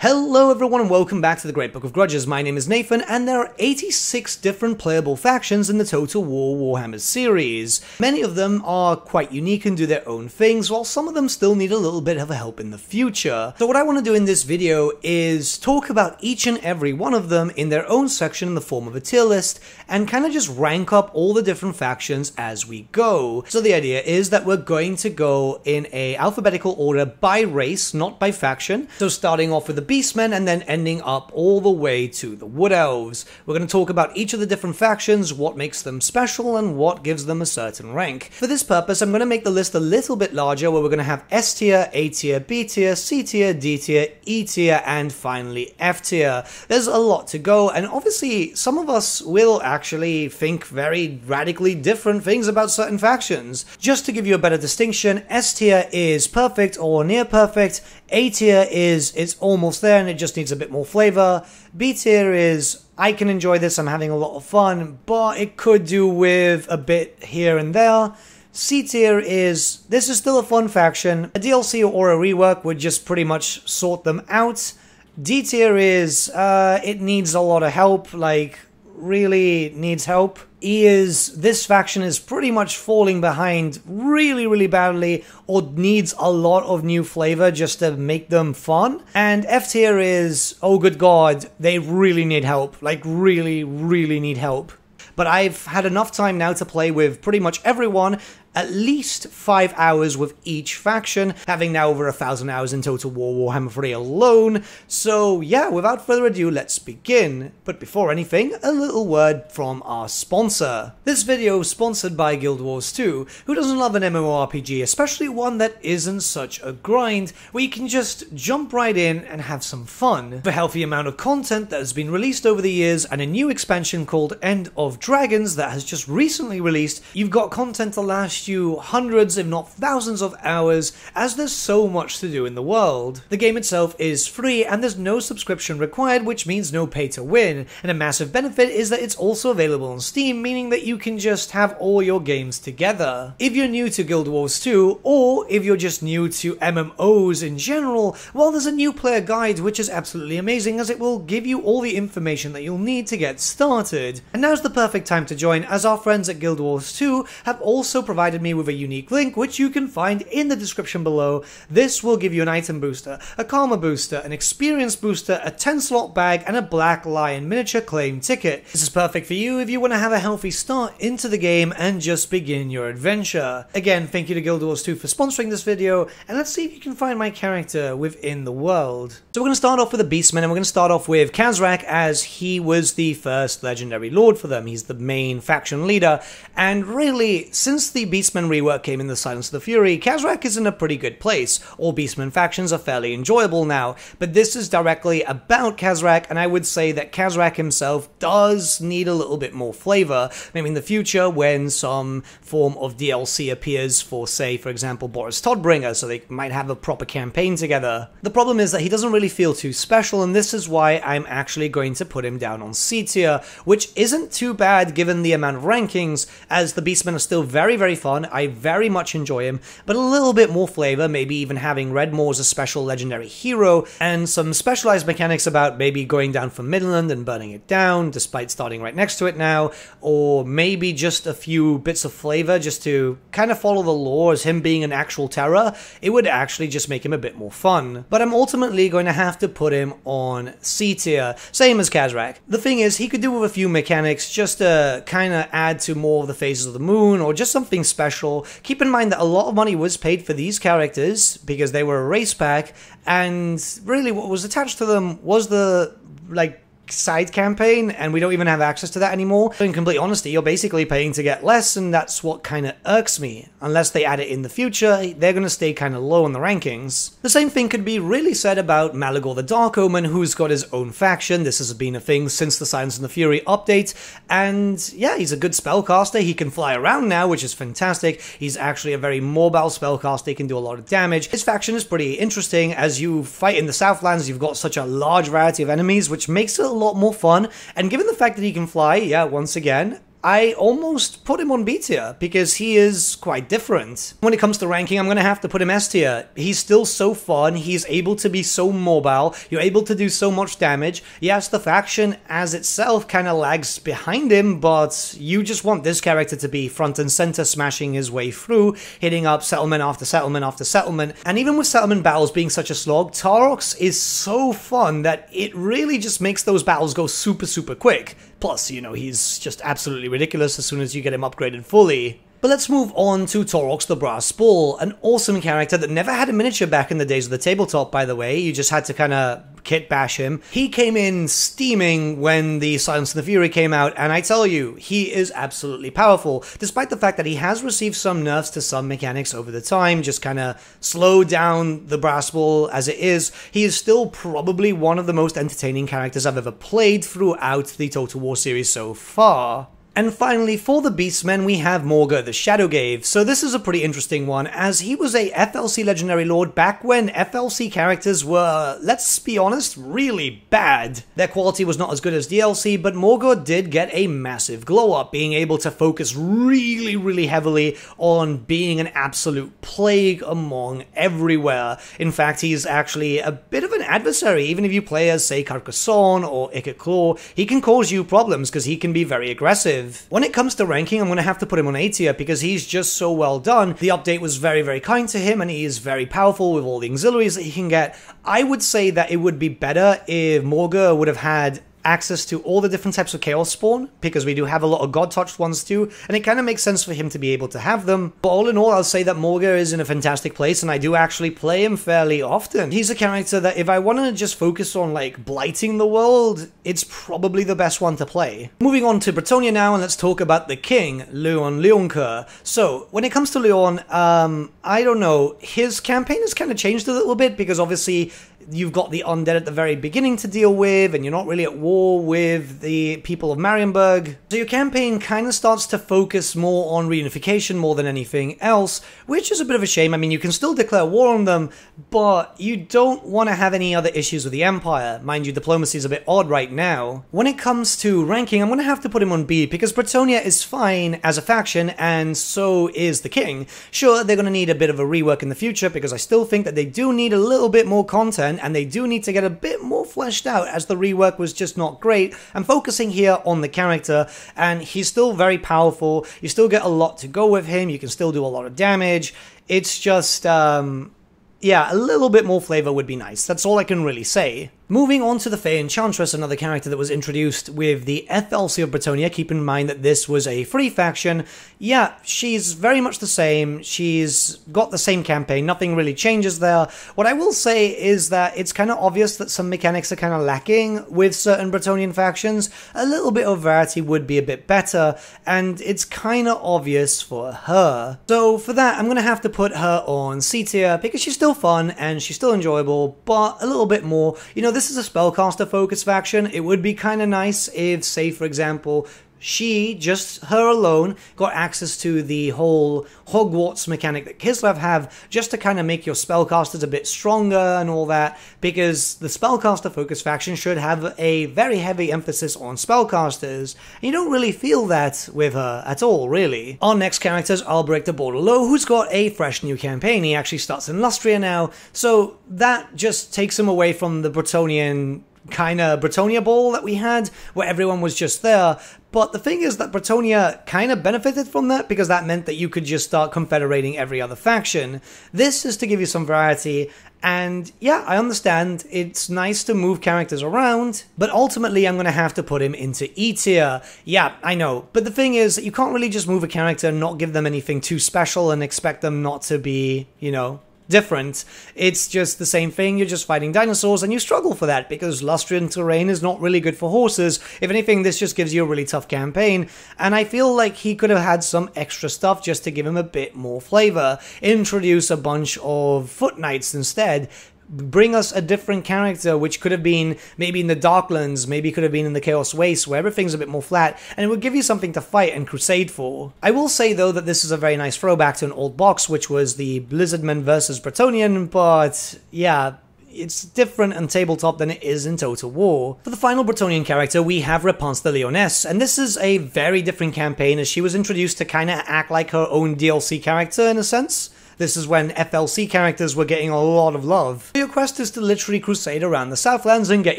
Hello everyone and welcome back to the Great Book of Grudges. My name is Nathan and there are 86 different playable factions in the Total War Warhammer series. Many of them are quite unique and do their own things, while some of them still need a little bit of help in the future. So what I want to do in this video is talk about each and every one of them in their own section in the form of a tier list, and kind of just rank up all the different factions as we go. So the idea is that we're going to go in a alphabetical order by race, not by faction. So starting off with the BEASTMEN and then ending up all the way to the Wood Elves. We're going to talk about each of the different factions, what makes them special, and what gives them a certain rank. For this purpose, I'm going to make the list a little bit larger, where we're going to have S tier, A tier, B tier, C tier, D tier, E tier, and finally F tier. There's a lot to go, and obviously some of us will actually think very radically different things about certain factions. Just to give you a better distinction, S tier is perfect or near perfect, A tier is it's almost there and it just needs a bit more flavor. B tier is I can enjoy this, I'm having a lot of fun, but it could do with a bit here and there. C tier is this is still a fun faction, a DLC or a rework would just pretty much sort them out. D tier is it needs a lot of help, like really needs help. E is this faction is pretty much falling behind really badly, or needs a lot of new flavor just to make them fun. And F tier is, oh good god, they really need help, like really need help. But I've had enough time now to play with pretty much everyone, at least 5 hours with each faction, having now over 1,000 hours in Total War Warhammer 3 alone. So yeah, without further ado, let's begin. But before anything, a little word from our sponsor. This video is sponsored by Guild Wars 2. Who doesn't love an MMORPG, especially one that isn't such a grind, where you can just jump right in and have some fun? The healthy amount of content that has been released over the years, and a new expansion called End of Dragons that has just recently released, you've got content to last you hundreds if not thousands of hours, as there's so much to do in the world. The game itself is free and there's no subscription required, which means no pay to win, and a massive benefit is that it's also available on Steam, meaning that you can just have all your games together. If you're new to Guild Wars 2, or if you're just new to MMOs in general, well, there's a new player guide which is absolutely amazing, as it will give you all the information that you'll need to get started. And now's the perfect time to join, as our friends at Guild Wars 2 have also provided me with a unique link which you can find in the description below. This will give you an item booster, a karma booster, an experience booster, a 10 slot bag, and a Black Lion miniature claim ticket. This is perfect for you if you want to have a healthy start into the game and just begin your adventure. Again, thank you to Guild Wars 2 for sponsoring this video, and let's see if you can find my character within the world. So we're going to start off with the Beastmen, and we're going to start off with Khazrak, as he was the first legendary lord for them. He's the main faction leader, and really, since the Beastmen rework came in the Silence of the Fury, Khazrak is in a pretty good place. All Beastmen factions are fairly enjoyable now, but this is directly about Khazrak, and I would say that Khazrak himself does need a little bit more flavor. Maybe in the future when some form of DLC appears for, say, for example, Boris Todbringer, so they might have a proper campaign together. The problem is that he doesn't really feel too special, and this is why I'm actually going to put him down on C tier, which isn't too bad given the amount of rankings, as the Beastmen are still very fun. I very much enjoy him, but a little bit more flavor, maybe even having Redmoor as a special legendary hero, and some specialized mechanics about maybe going down from Midland and burning it down, despite starting right next to it now, or maybe just a few bits of flavor just to kind of follow the lore as him being an actual terror. It would actually just make him a bit more fun. But I'm ultimately going to have to put him on C tier, same as Khazrak. The thing is, he could do with a few mechanics just to kind of add to more of the phases of the moon, or just something special. Keep in mind that a lot of money was paid for these characters because they were a race pack, and really what was attached to them was the, like, side campaign, and we don't even have access to that anymore. So in complete honesty, you're basically paying to get less, and that's what kind of irks me. Unless they add it in the future, they're going to stay kind of low in the rankings. The same thing could be really said about Malagor the Dark Omen, who's got his own faction. This has been a thing since the Silence and the Fury update, and yeah, he's a good spellcaster. He can fly around now, which is fantastic. He's actually a very mobile spellcaster. He can do a lot of damage. His faction is pretty interesting. As you fight in the Southlands, you've got such a large variety of enemies, which makes it a lot more fun, and given the fact that he can fly, yeah, once again, I almost put him on B tier because he is quite different. When it comes to ranking, I'm going to have to put him S tier. He's still so fun, he's able to be so mobile, you're able to do so much damage. Yes, the faction as itself kind of lags behind him, but you just want this character to be front and center, smashing his way through, hitting up settlement after settlement after settlement. And even with settlement battles being such a slog, Taurox is so fun that it really just makes those battles go super, super quick. Plus, you know, he's just absolutely ridiculous as soon as you get him upgraded fully. But let's move on to Taurox the Brass Bull, an awesome character that never had a miniature back in the days of the tabletop, by the way. You just had to kind of kit bash him. He came in steaming when the Silence and the Fury came out, and I tell you, he is absolutely powerful, despite the fact that he has received some nerfs to some mechanics over the time, just kind of slowed down the Brass Bull as it is. He is still probably one of the most entertaining characters I've ever played throughout the Total War series so far. And finally, for the Beastmen, we have Morga the Shadowgave. So this is a pretty interesting one, as he was a FLC Legendary Lord back when FLC characters were, let's be honest, really bad. Their quality was not as good as DLC, but Morga did get a massive glow up, being able to focus really, really heavily on being an absolute plague among everywhere. In fact, he's actually a bit of an adversary. Even if you play as, say, Carcassonne or Icket Claw, he can cause you problems because he can be very aggressive. When it comes to ranking, I'm going to have to put him on A tier because he's just so well done. The update was very, very kind to him, and he is very powerful with all the auxiliaries that he can get. I would say that it would be better if Morga would have had access to all the different types of Chaos Spawn, because we do have a lot of God-touched ones too, and it kind of makes sense for him to be able to have them. But all in all, I'll say that Morga is in a fantastic place, and I do actually play him fairly often. He's a character that if I want to just focus on, like, blighting the world, it's probably the best one to play. Moving on to Bretonnia now, and let's talk about the king, Leon Leoncoeur. So, when it comes to Leon, I don't know, his campaign has kind of changed a little bit, because obviously you've got the undead at the very beginning to deal with, and you're not really at war with the people of Marienburg. So your campaign kind of starts to focus more on reunification more than anything else, which is a bit of a shame. I mean, you can still declare war on them, but you don't want to have any other issues with the Empire. Mind you, diplomacy is a bit odd right now. When it comes to ranking, I'm going to have to put him on B, because Bretonnia is fine as a faction, and so is the king. Sure, they're going to need a bit of a rework in the future, because I still think that they do need a little bit more content, and they do need to get a bit more fleshed out, as the rework was just not great. I'm focusing here on the character, and he's still very powerful. You still get a lot to go with him. You can still do a lot of damage. It's just, yeah, a little bit more flavor would be nice. That's all I can really say. Moving on to the Fey Enchantress, another character that was introduced with the FLC of Bretonnia. Keep in mind that this was a free faction. Yeah, she's very much the same. She's got the same campaign. Nothing really changes there. What I will say is that it's kind of obvious that some mechanics are kind of lacking with certain Bretonian factions. A little bit of variety would be a bit better, and it's kind of obvious for her. So for that, I'm going to have to put her on C tier, because she's still fun and she's still enjoyable, but a little bit more. You know, this is a spellcaster-focused faction. It would be kind of nice if, say, for example, she, just her alone, got access to the whole Hogwarts mechanic that KISLEV have, just to kind of make your spellcasters a bit stronger and all that, because the spellcaster-focused faction should have a very heavy emphasis on spellcasters, and you don't really feel that with her at all, really. Our next character is Albrecht de Bordelot, who's got a fresh new campaign. He actually starts in Lustria now, so that just takes him away from the Bretonian kind of Bretonnia Ball that we had, where everyone was just there. But the thing is that Bretonnia kind of benefited from that, because that meant that you could just start confederating every other faction. This is to give you some variety, and yeah, I understand it's nice to move characters around, but ultimately I'm going to have to put him into E tier. Yeah, I know, but the thing is, you can't really just move a character and not give them anything too special and expect them not to be, you know, different. It's just the same thing. You're just fighting dinosaurs, and you struggle for that because Lustrian terrain is not really good for horses. If anything, this just gives you a really tough campaign, and I feel like he could have had some extra stuff just to give him a bit more flavor. Introduce a bunch of foot knights instead. Bring us a different character, which could have been maybe in the Darklands, maybe could have been in the Chaos Waste, where everything's a bit more flat, and it would give you something to fight and crusade for. I will say, though, that this is a very nice throwback to an old box, which was the Lizardmen versus Bretonian, but yeah, it's different on tabletop than it is in Total War. For the final Bretonnian character, we have Réponse de Lyonesse, and this is a very different campaign as she was introduced to kind of act like her own DLC character in a sense. This is when FLC characters were getting a lot of love. Your quest is to literally crusade around the Southlands and get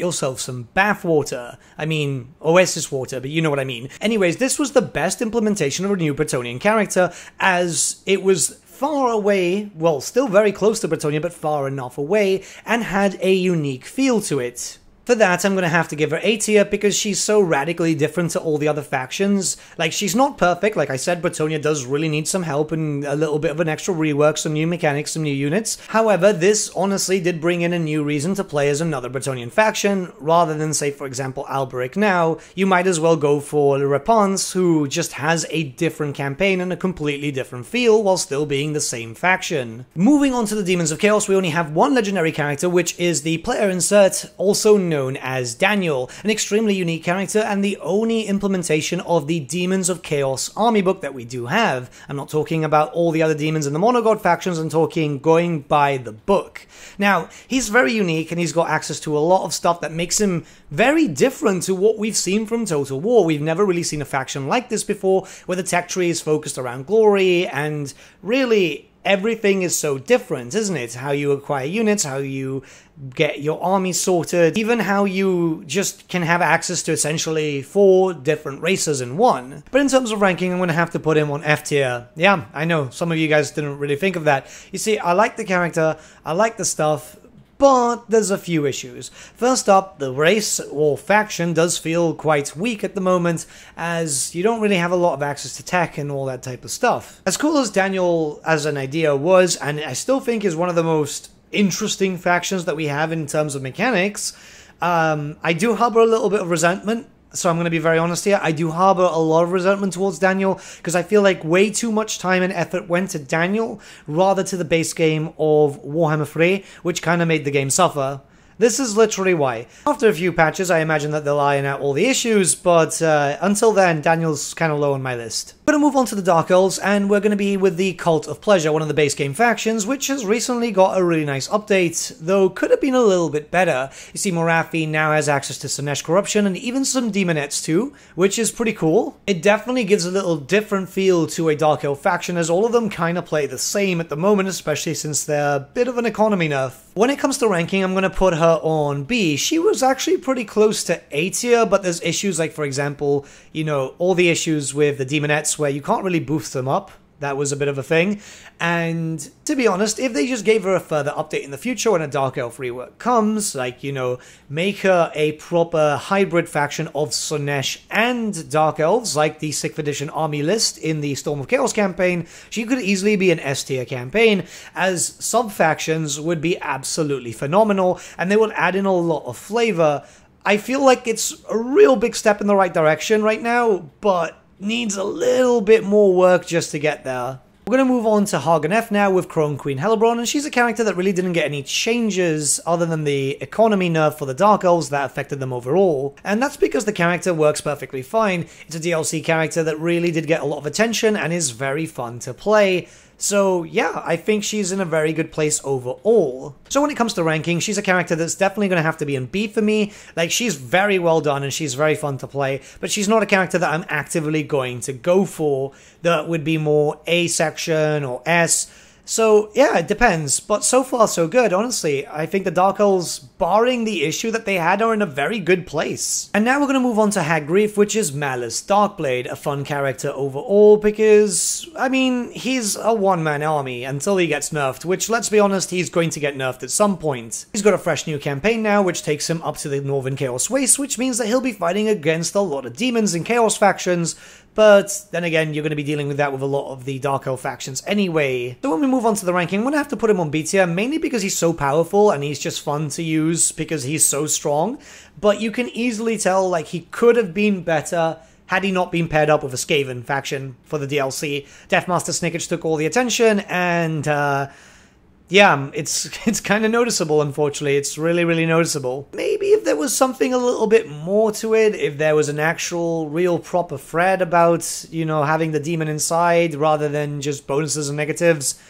yourself some bathwater. I mean, oasis water, but you know what I mean. Anyways, this was the best implementation of a new Bretonnian character, as it was far away, well, still very close to Bretonnia, but far enough away, and had a unique feel to it. For that, I'm going to have to give her A tier because she's so radically different to all the other factions. Like, she's not perfect. Like I said, Bretonnia does really need some help and a little bit of an extra rework, some new mechanics, some new units. However, this honestly did bring in a new reason to play as another Bretonnian faction. Rather than, say, for example, Alberic now, you might as well go for Le Réponse, who just has a different campaign and a completely different feel while still being the same faction. Moving on to the Demons of Chaos, we only have one legendary character, which is the player insert, also known as Daniel, an extremely unique character and the only implementation of the Demons of Chaos army book that we do have. I'm not talking about all the other demons in the Monogod factions, I'm talking going by the book. Now, he's very unique and he's got access to a lot of stuff that makes him very different to what we've seen from Total War. We've never really seen a faction like this before, where the tech tree is focused around glory, and really everything is so different, isn't it? How you acquire units, how you get your army sorted, even how you just can have access to essentially 4 different races in one. But in terms of ranking, I'm going to have to put him on F tier. Yeah, I know, some of you guys didn't really think of that. You see, I like the character, I like the stuff, but there's a few issues. First up, the race or faction does feel quite weak at the moment, as you don't really have a lot of access to tech and all that type of stuff. As cool as Daniel as an idea was, and I still think is one of the most interesting factions that we have in terms of mechanics, I do harbor a little bit of resentment. So I'm going to be very honest here, I do harbor a lot of resentment towards Daniel, because I feel like way too much time and effort went to Daniel, rather to the base game of Warhammer 3, which kind of made the game suffer. This is literally why. After a few patches, I imagine that they'll iron out all the issues, but until then, Daniel's kind of low on my list. We're going to move on to the Dark Elves, and we're going to be with the Cult of Pleasure, one of the base game factions, which has recently got a really nice update, though could have been a little bit better. You see, Morathi now has access to SLAANESH corruption, and even some demonettes too, which is pretty cool. It definitely gives a little different feel to a Dark Elf faction, as all of them kind of play the same at the moment, especially since they're a bit of an economy nerf. When it comes to ranking, I'm going to put her on B. She was actually pretty close to A tier, but there's issues like, for example, you know, all the issues with the demonettes where you can't really boost them up. That was a bit of a thing. And to be honest, if they just gave her a further update in the future when a Dark Elf rework comes, like, you know, make her a proper hybrid faction of SLAANESH and Dark Elves, like the 6th edition army list in the Storm of Chaos campaign, she could easily be an S tier campaign, as sub-factions would be absolutely phenomenal, and they would add in a lot of flavor. I feel like it's a real big step in the right direction right now, but needs a little bit more work just to get there. We're going to move on to Hagen F now with Chrome Queen Hellebron, and she's a character that really didn't get any changes other than the economy nerf for the Dark Elves that affected them overall. And that's because the character works perfectly fine. It's a DLC character that really did get a lot of attention and is very fun to play. So yeah, I think she's in a very good place overall. So when it comes to ranking, she's a character that's definitely going to have to be in B for me. Like, she's very well done and she's very fun to play, but she's not a character that I'm actively going to go for that would be more A section or S. So yeah, it depends, but so far so good, honestly. I think the Dark Elves, barring the issue that they had, are in a very good place. And now we're going to move on to Hagrief, which is Malice Darkblade, a fun character overall because, I mean, he's a one-man army until he gets nerfed, which, let's be honest, he's going to get nerfed at some point. He's got a fresh new campaign now, which takes him up to the Northern Chaos Waste, which means that he'll be fighting against a lot of demons and Chaos factions, but then again, you're going to be dealing with that with a lot of the Dark Elf factions anyway. So when we move on to the ranking, I'm going to have to put him on B tier, mainly because he's so powerful and he's just fun to use because he's so strong. But you can easily tell, like, he could have been better had he not been paired up with a SKAVEN faction for the DLC. Deathmaster Snickage took all the attention, and yeah, it's kind of noticeable, unfortunately. It's really, really noticeable. Maybe if there was something a little bit more to it, if there was an actual, real, proper thread about, you know, having the demon inside rather than just bonuses and negatives,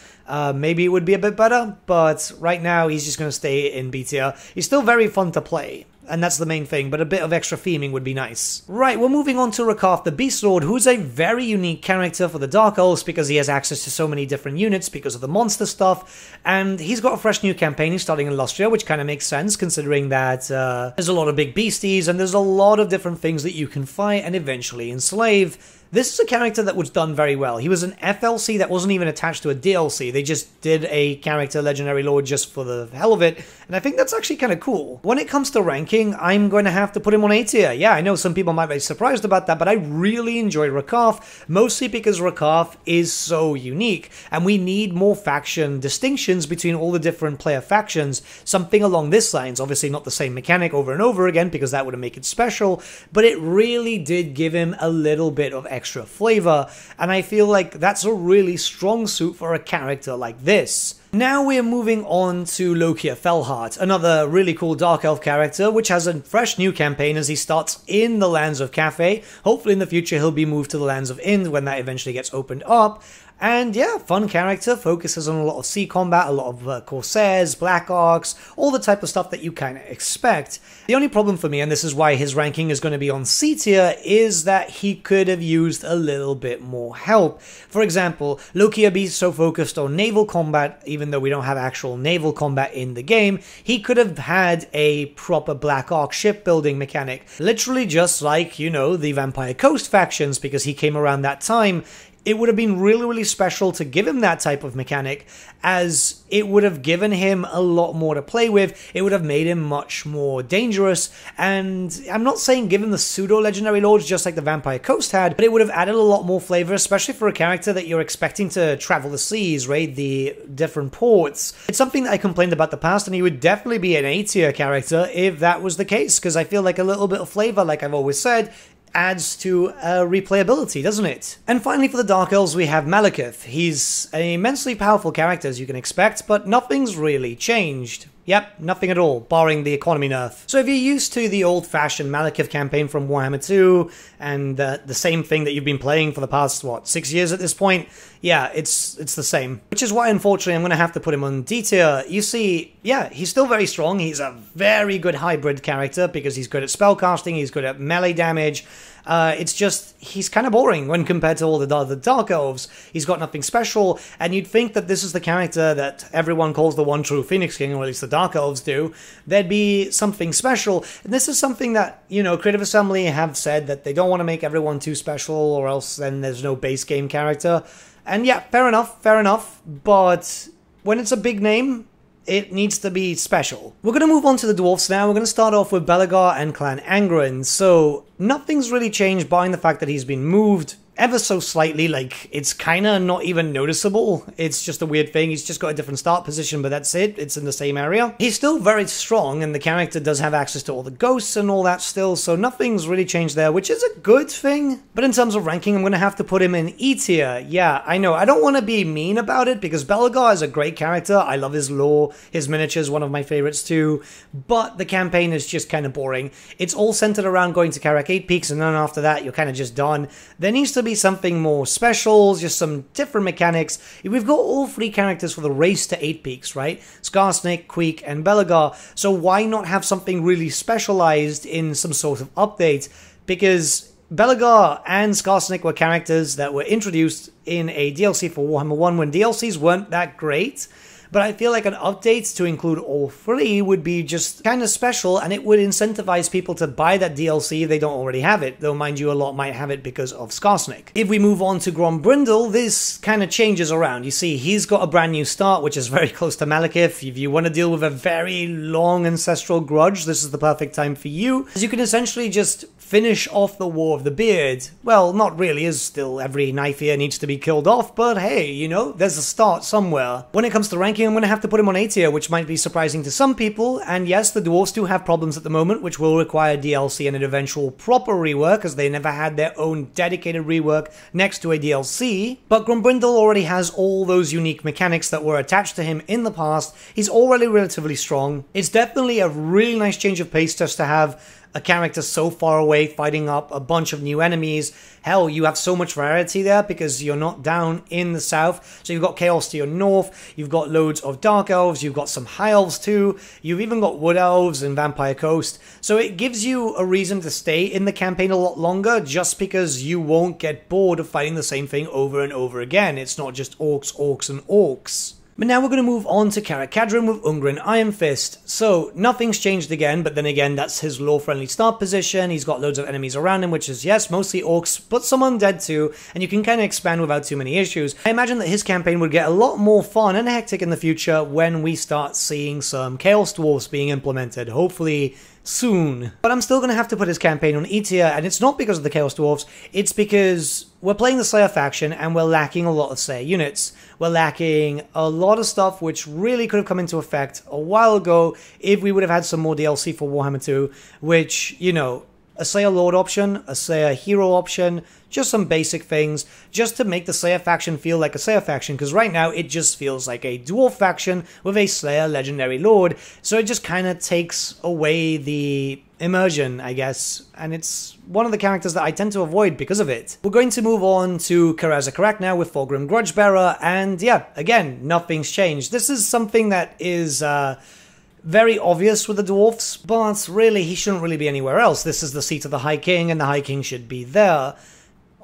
maybe it would be a bit better. But right now, he's just going to stay in B tier. He's still very fun to play, and that's the main thing, but a bit of extra theming would be nice. Right, we're moving on to Rakarth the Beast Lord, who's a very unique character for the Dark Elves because he has access to so many different units because of the monster stuff, and he's got a fresh new campaign. He's starting in Lustria, which kind of makes sense considering that there's a lot of big beasties and there's a lot of different things that you can fight and eventually enslave. This is a character that was done very well. He was an FLC that wasn't even attached to a DLC. They just did a character Legendary Lord just for the hell of it, and I think that's actually kind of cool. When it comes to ranking, I'm going to have to put him on A tier. Yeah, I know some people might be surprised about that, but I really enjoy Rakarth, mostly because Rakarth is so unique, and we need more faction distinctions between all the different player factions. Something along this lines, obviously not the same mechanic over and over again, because that would make it special, but it really did give him a little bit of extra flavor, and I feel like that's a really strong suit for a character like this. Now we're moving on to Lokia Felheart, another really cool Dark Elf character, which has a fresh new campaign as he starts in the lands of CATHAY. Hopefully in the future he'll be moved to the lands of Ind when that eventually gets opened up. And yeah, fun character, focuses on a lot of sea combat, a lot of Corsairs, Black Arcs, all the type of stuff that you kind of expect. The only problem for me, and this is why his ranking is going to be on C tier, is that he could have used a little bit more help. For example, Lokia being so focused on naval combat, even though we don't have actual naval combat in the game, he could have had a proper Black Arc shipbuilding mechanic. Literally just like, you know, the Vampire Coast factions, because he came around that time. It would have been really, really special to give him that type of mechanic, as it would have given him a lot more to play with. It would have made him much more dangerous, and I'm not saying give him the pseudo-legendary lords just like the Vampire Coast had, but it would have added a lot more flavor, especially for a character that you're expecting to travel the seas, raid the different ports. It's something that I complained about the past, and he would definitely be an A-tier character if that was the case, because I feel like a little bit of flavor, like I've always said, adds to replayability, doesn't it? And finally for the Dark Elves we have Malekith. He's an immensely powerful character as you can expect, but nothing's really changed. Yep, nothing at all, barring the economy nerf. So if you're used to the old-fashioned Malekith campaign from Warhammer 2, and the same thing that you've been playing for the past, what, 6 years at this point? Yeah, it's the same. Which is why, unfortunately, I'm going to have to put him on D tier. You see, yeah, he's still very strong. He's a very good hybrid character, because he's good at spellcasting, he's good at melee damage. It's just, he's kind of boring when compared to all the other Dark Elves. He's got nothing special, and you'd think that this is the character that everyone calls the one true Phoenix King, or at least the Dark Elves do. There'd be something special, and this is something that, you know, Creative Assembly have said that they don't want to make everyone too special, or else then there's no base game character. And yeah, fair enough, but when it's a big name, it needs to be special. We're going to move on to the dwarfs now. We're going to start off with Belegar and Clan Angren. So nothing's really changed barring the fact that he's been moved ever so slightly. Like, it's kind of not even noticeable. It's just a weird thing. He's just got a different start position, but that's it. It's in the same area. He's still very strong, and the character does have access to all the ghosts and all that still, so nothing's really changed there, which is a good thing. But in terms of ranking, I'm going to have to put him in E tier. Yeah, I know. I don't want to be mean about it, because Belegar is a great character. I love his lore. His miniature is one of my favorites too, but the campaign is just kind of boring. It's all centered around going to Karak 8 Peaks, and then after that, you're kind of just done. There needs to be something more special, just some different mechanics. We've got all three characters for the race to 8 Peaks, right? Skarsnik, Queek, and Belegar. So why not have something really specialized in some sort of update? Because Belegar and Skarsnik were characters that were introduced in a DLC for Warhammer 1 when DLCs weren't that great. But I feel like an update to include all three would be just kind of special, and it would incentivize people to buy that DLC if they don't already have it, though mind you, a lot might have it because of Skarsnik. If we move on to Grombrindle, this kind of changes around. You see, he's got a brand new start, which is very close to Malekith. If you want to deal with a very long ancestral grudge, this is the perfect time for you, as you can essentially just finish off the War of the Beard. Well, not really, as still every knife here needs to be killed off, but hey, you know, there's a start somewhere. When it comes to ranking, ranking, I'm going to have to put him on A tier, which might be surprising to some people. And yes, the dwarfs do have problems at the moment, which will require DLC and an eventual proper rework, as they never had their own dedicated rework next to a DLC. But Grumbrindle already has all those unique mechanics that were attached to him in the past. He's already relatively strong. It's definitely a really nice change of pace just to have a character so far away fighting up a bunch of new enemies. Hell, you have so much variety there because you're not down in the south. So you've got Chaos to your north, you've got loads of Dark Elves, you've got some High Elves too, you've even got Wood Elves and Vampire Coast. So it gives you a reason to stay in the campaign a lot longer just because you won't get bored of fighting the same thing over and over again. It's not just Orcs, Orcs and Orcs. But now we're going to move on to Karakadrin with Ungren Iron Fist. So, nothing's changed again, but then again, that's his lore-friendly start position. He's got loads of enemies around him, which is, yes, mostly orcs, but some undead too, and you can kind of expand without too many issues. I imagine that his campaign would get a lot more fun and hectic in the future when we start seeing some Chaos Dwarfs being implemented, hopefully soon. But I'm still going to have to put his campaign on E tier, and it's not because of the Chaos Dwarfs, it's because we're playing the Slayer faction and we're lacking a lot of Slayer units. We're lacking a lot of stuff which really could have come into effect a while ago if we would have had some more DLC for Warhammer 2, which, you know, a Slayer Lord option, a Slayer Hero option, just some basic things, just to make the Slayer faction feel like a Slayer faction, because right now it just feels like a Dwarf faction with a Slayer Legendary Lord, so it just kind of takes away the immersion, I guess, and it's one of the characters that I tend to avoid because of it. We're going to move on to Karazakarak now with Thorgrim Grudgebearer, and yeah, again, nothing's changed. This is something that is very obvious with the dwarfs, but really he shouldn't really be anywhere else. This is the seat of the High King, and the High King should be there.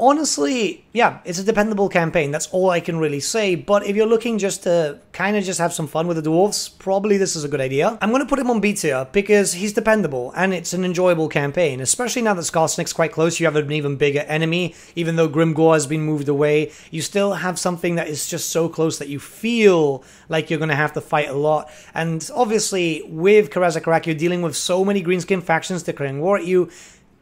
Honestly, yeah, it's a dependable campaign, that's all I can really say, but if you're looking just to kind of just have some fun with the dwarves, probably this is a good idea. I'm going to put him on B tier because he's dependable, and it's an enjoyable campaign, especially now that Skarsnik's quite close. You have an even bigger enemy. Even though Grimgor has been moved away, you still have something that is just so close that you feel like you're going to have to fight a lot. And obviously, with Karazakarak, you're dealing with so many greenskin factions declaring war at you,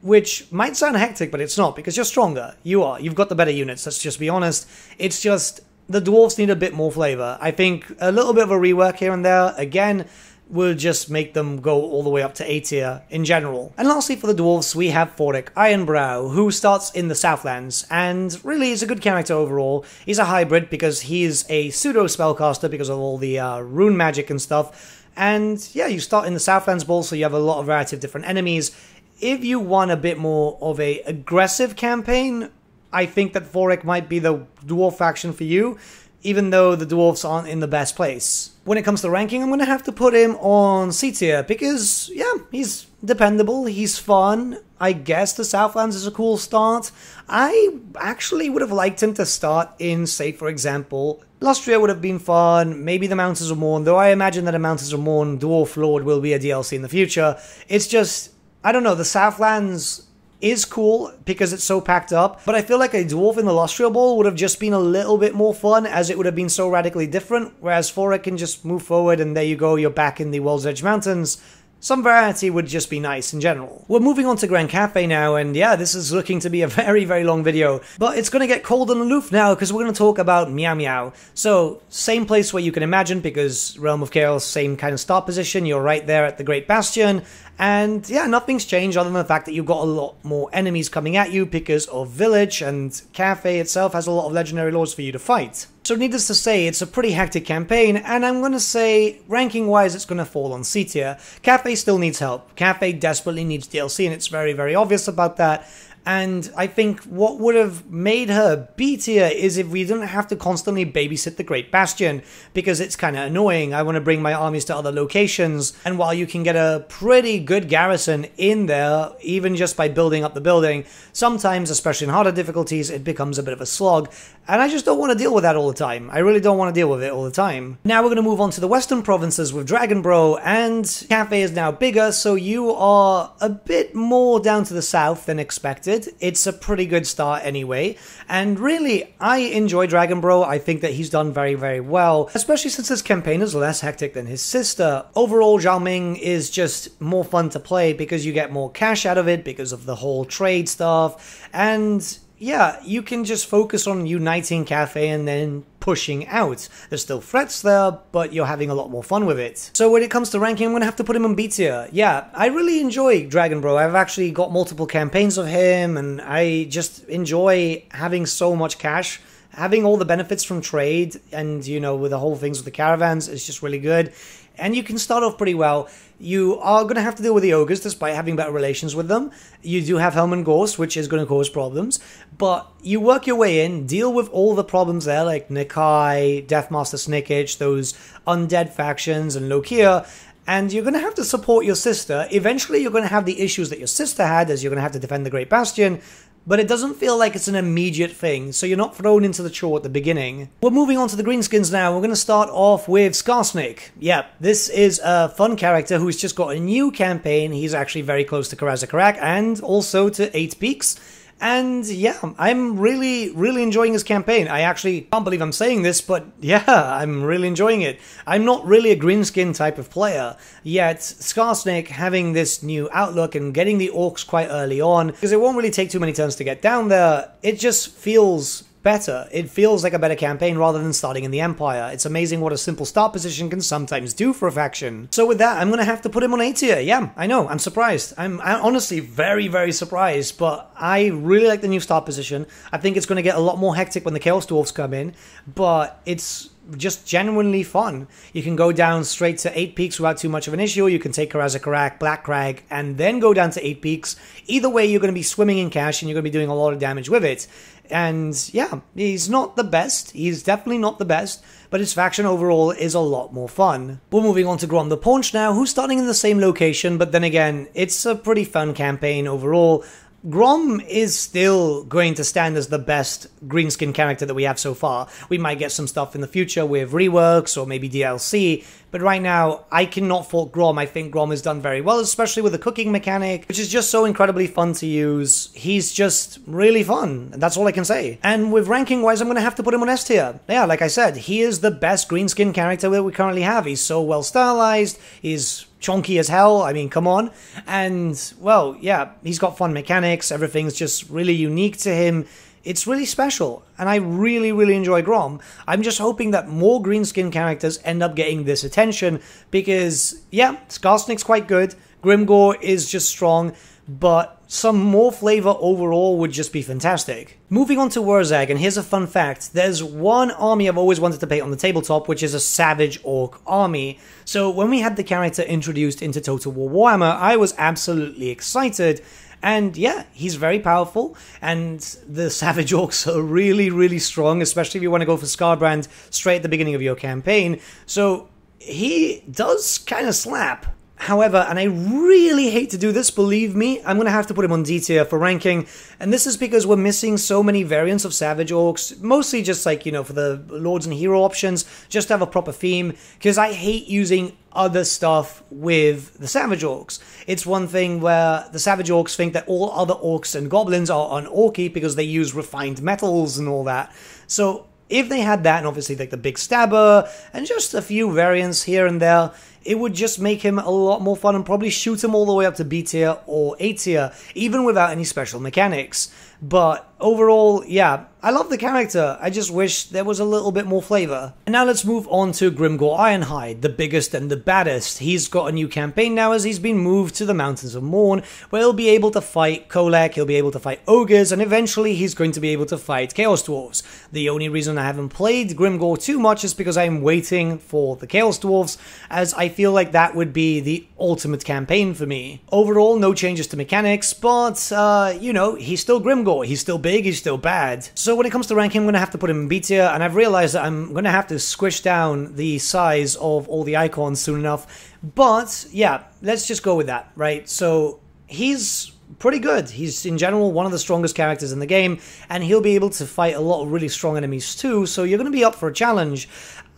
which might sound hectic, but it's not, because you're stronger. You are. You've got the better units, let's just be honest. It's just, the dwarves need a bit more flavor. I think a little bit of a rework here and there, again, will just make them go all the way up to A tier in general. And lastly, for the dwarves, we have Thorek Ironbrow, who starts in the Southlands, and really is a good character overall. He's a hybrid because he's a pseudo spellcaster because of all the rune magic and stuff. And yeah, you start in the Southlands Bowl, so you have a lot of variety of different enemies. If you want a bit more of a aggressive campaign, I think that Thorek might be the dwarf faction for you, even though the dwarfs aren't in the best place. When it comes to ranking, I'm going to have to put him on C tier, because, yeah, he's dependable, he's fun. I guess the Southlands is a cool start. I actually would have liked him to start in, say, for example, Lustria would have been fun, maybe the Mountains of Morn, though I imagine that a Mountains of Morn Dwarf Lord will be a DLC in the future. It's just, I don't know, the Southlands is cool because it's so packed up, but I feel like a dwarf in the Lustria Bowl would have just been a little bit more fun, as it would have been so radically different, whereas Thorek can just move forward and there you go, you're back in the World's Edge Mountains. Some variety would just be nice in general. We're moving on to Grand Cathay now, and yeah, this is looking to be a very, very long video, but it's going to get cold and aloof now because we're going to talk about Meow Meow. So, same place where you can imagine, because Realm of Chaos, same kind of start position, you're right there at the Great Bastion, and yeah, nothing's changed other than the fact that you've got a lot more enemies coming at you because of Village, and Cathay itself has a lot of legendary lords for you to fight. So needless to say, it's a pretty hectic campaign, and I'm going to say, ranking-wise, it's going to fall on C tier. Cathay still needs help. Cathay desperately needs DLC, and it's very, very obvious about that. And I think what would have made her B tier is if we didn't have to constantly babysit the Great Bastion, because it's kind of annoying. I want to bring my armies to other locations, and while you can get a pretty good garrison in there, even just by building up the building, sometimes, especially in harder difficulties, it becomes a bit of a slog, and I just don't want to deal with that all the time. I really don't want to deal with it all the time. Now we're going to move on to the Western provinces with Dragonbro, and Cathay is now bigger, so you are a bit more down to the south than expected. It's a pretty good start anyway, and really, I enjoy Dragonbro. I think that he's done very, very well, especially since his campaign is less hectic than his sister. Overall, Zhaoming is just more fun to play because you get more cash out of it because of the whole trade stuff, and yeah, you can just focus on uniting Cathay and then pushing out. There's still threats there, but you're having a lot more fun with it. So when it comes to ranking, I'm going to have to put him on B tier. Yeah, I really enjoy Dragon Bro. I've actually got multiple campaigns of him, and I just enjoy having so much cash. Having all the benefits from trade, and, you know, with the whole things with the caravans, is just really good. And you can start off pretty well. You are going to have to deal with the ogres despite having better relations with them. You do have Helm and Gorse, which is going to cause problems. But you work your way in, deal with all the problems there, like Nikai, Deathmaster Snickage, those undead factions, and Lokia. And you're going to have to support your sister. Eventually, you're going to have the issues that your sister had, as you're going to have to defend the Great Bastion. But it doesn't feel like it's an immediate thing, so you're not thrown into the chore at the beginning. We're moving on to the Greenskins now. We're going to start off with Skarsnik. Yeah, this is a fun character who's just got a new campaign. He's actually very close to Karazakarak and also to 8 Peaks. And yeah, I'm really enjoying his campaign. I actually can't believe I'm saying this, but yeah, I'm really enjoying it. I'm not really a greenskin type of player, yet Skarsnik having this new outlook and getting the orcs quite early on, because it won't really take too many turns to get down there, it just feels better. It feels like a better campaign rather than starting in the Empire. It's amazing what a simple start position can sometimes do for a faction. So with that, I'm going to have to put him on A tier. Yeah, I know, I'm surprised. I'm honestly very surprised, but I really like the new start position. I think it's going to get a lot more hectic when the Chaos Dwarfs come in, but it's just genuinely fun. You can go down straight to 8 Peaks without too much of an issue. You can take Karazakarak, Black Crag, and then go down to 8 Peaks. Either way, you're going to be swimming in cash, and you're going to be doing a lot of damage with it. And yeah, he's not the best. He's definitely not the best, but his faction overall is a lot more fun. We're moving on to Grom the Paunch now, who's starting in the same location, but then again, it's a pretty fun campaign overall. Grom is still going to stand as the best greenskin character that we have so far. We might get some stuff in the future with reworks or maybe DLC, but right now, I cannot fault Grom. I think Grom has done very well, especially with the cooking mechanic, which is just so incredibly fun to use. He's just really fun, and that's all I can say. And with ranking-wise, I'm going to have to put him on S tier. Yeah, like I said, he is the best greenskin character that we currently have. He's so well stylized, he's chonky as hell, I mean, come on. And, well, yeah, he's got fun mechanics, everything's just really unique to him. It's really special, and I really enjoy Grom. I'm just hoping that more greenskin characters end up getting this attention, because, yeah, Skarsnik's quite good, Grimgor is just strong, but some more flavor overall would just be fantastic. Moving on to Wurzag, and here's a fun fact. There's one army I've always wanted to paint on the tabletop, which is a Savage Orc army. So when we had the character introduced into Total War Warhammer, I was absolutely excited. And yeah, he's very powerful, and the Savage Orcs are really strong, especially if you want to go for Scarbrand straight at the beginning of your campaign. So he does kind of slap. However, and I really hate to do this, believe me, I'm going to have to put him on D tier for ranking, and this is because we're missing so many variants of Savage Orcs, mostly just like, you know, for the Lords and Hero options, just to have a proper theme, because I hate using other stuff with the Savage Orcs. It's one thing where the Savage Orcs think that all other Orcs and Goblins are un-orky because they use refined metals and all that. So if they had that, and obviously like the Big Stabber, and just a few variants here and there, it would just make him a lot more fun and probably shoot him all the way up to B tier or A tier, even without any special mechanics. But overall, yeah, I love the character. I just wish there was a little bit more flavor. And now let's move on to Grimgor Ironhide, the biggest and the baddest. He's got a new campaign now as he's been moved to the Mountains of Morn, where he'll be able to fight Kolek, he'll be able to fight Ogres, and eventually he's going to be able to fight Chaos Dwarfs. The only reason I haven't played Grimgor too much is because I'm waiting for the Chaos Dwarfs, as I feel like that would be the ultimate campaign for me. Overall, no changes to mechanics, but, you know, he's still Grimgor. He's still big, he's still bad. So when it comes to ranking, I'm going to have to put him in B tier, and I've realized that I'm going to have to squish down the size of all the icons soon enough. But, yeah, let's just go with that, right? So, he's pretty good. He's, in general, one of the strongest characters in the game, and he'll be able to fight a lot of really strong enemies too, so you're going to be up for a challenge.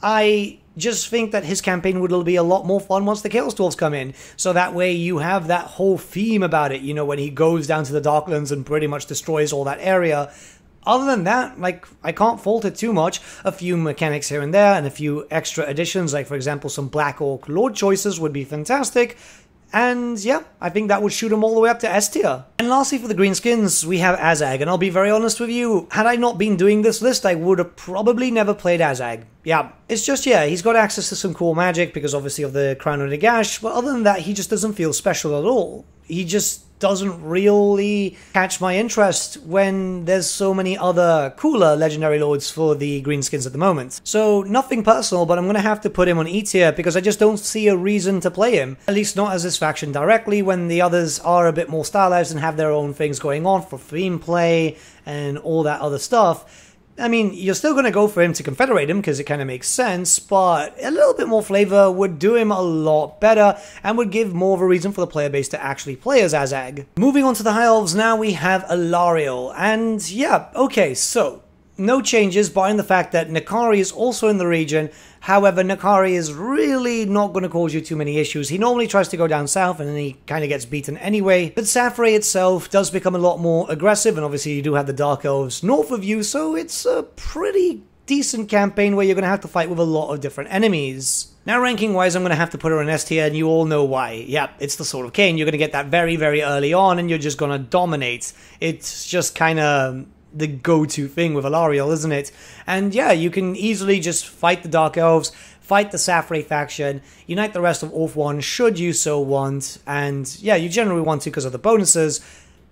I just think that his campaign would be a lot more fun once the Chaos Dwarfs come in. So that way you have that whole theme about it, you know, when he goes down to the Darklands and pretty much destroys all that area. Other than that, like, I can't fault it too much. A few mechanics here and there, and a few extra additions, like, for example, some Black Orc Lord choices would be fantastic. And yeah, I think that would shoot him all the way up to S tier. And lastly for the greenskins, we have Azag, and I'll be very honest with you, had I not been doing this list, I would have probably never played Azag. Yeah, it's just, yeah, he's got access to some cool magic because obviously of the Crown of Nagash, but other than that, he just doesn't feel special at all. He just doesn't really catch my interest when there's so many other cooler legendary lords for the greenskins at the moment. So nothing personal, but I'm gonna have to put him on E tier because I just don't see a reason to play him. At least not as this faction directly, when the others are a bit more stylized and have their own things going on for theme play and all that other stuff. I mean, you're still going to go for him to confederate him because it kind of makes sense, but a little bit more flavor would do him a lot better and would give more of a reason for the player base to actually play as Azag. Moving on to the High Elves, now we have Alariel, and yeah, okay, so no changes barring the fact that Nakari is also in the region. However, Nakari is really not going to cause you too many issues. He normally tries to go down south and then he kind of gets beaten anyway. But Safray itself does become a lot more aggressive, and obviously you do have the Dark Elves north of you, so it's a pretty decent campaign where you're going to have to fight with a lot of different enemies. Now, ranking-wise, I'm going to have to put her in S tier, and you all know why. Yeah, it's the Sword of Cain. You're going to get that very, very early on, and you're just going to dominate. It's just kind of the go-to thing with Alariel, isn't it? And yeah, you can easily just fight the Dark Elves, fight the Safray faction, unite the rest of Orth 1 should you so want, and yeah, you generally want to because of the bonuses,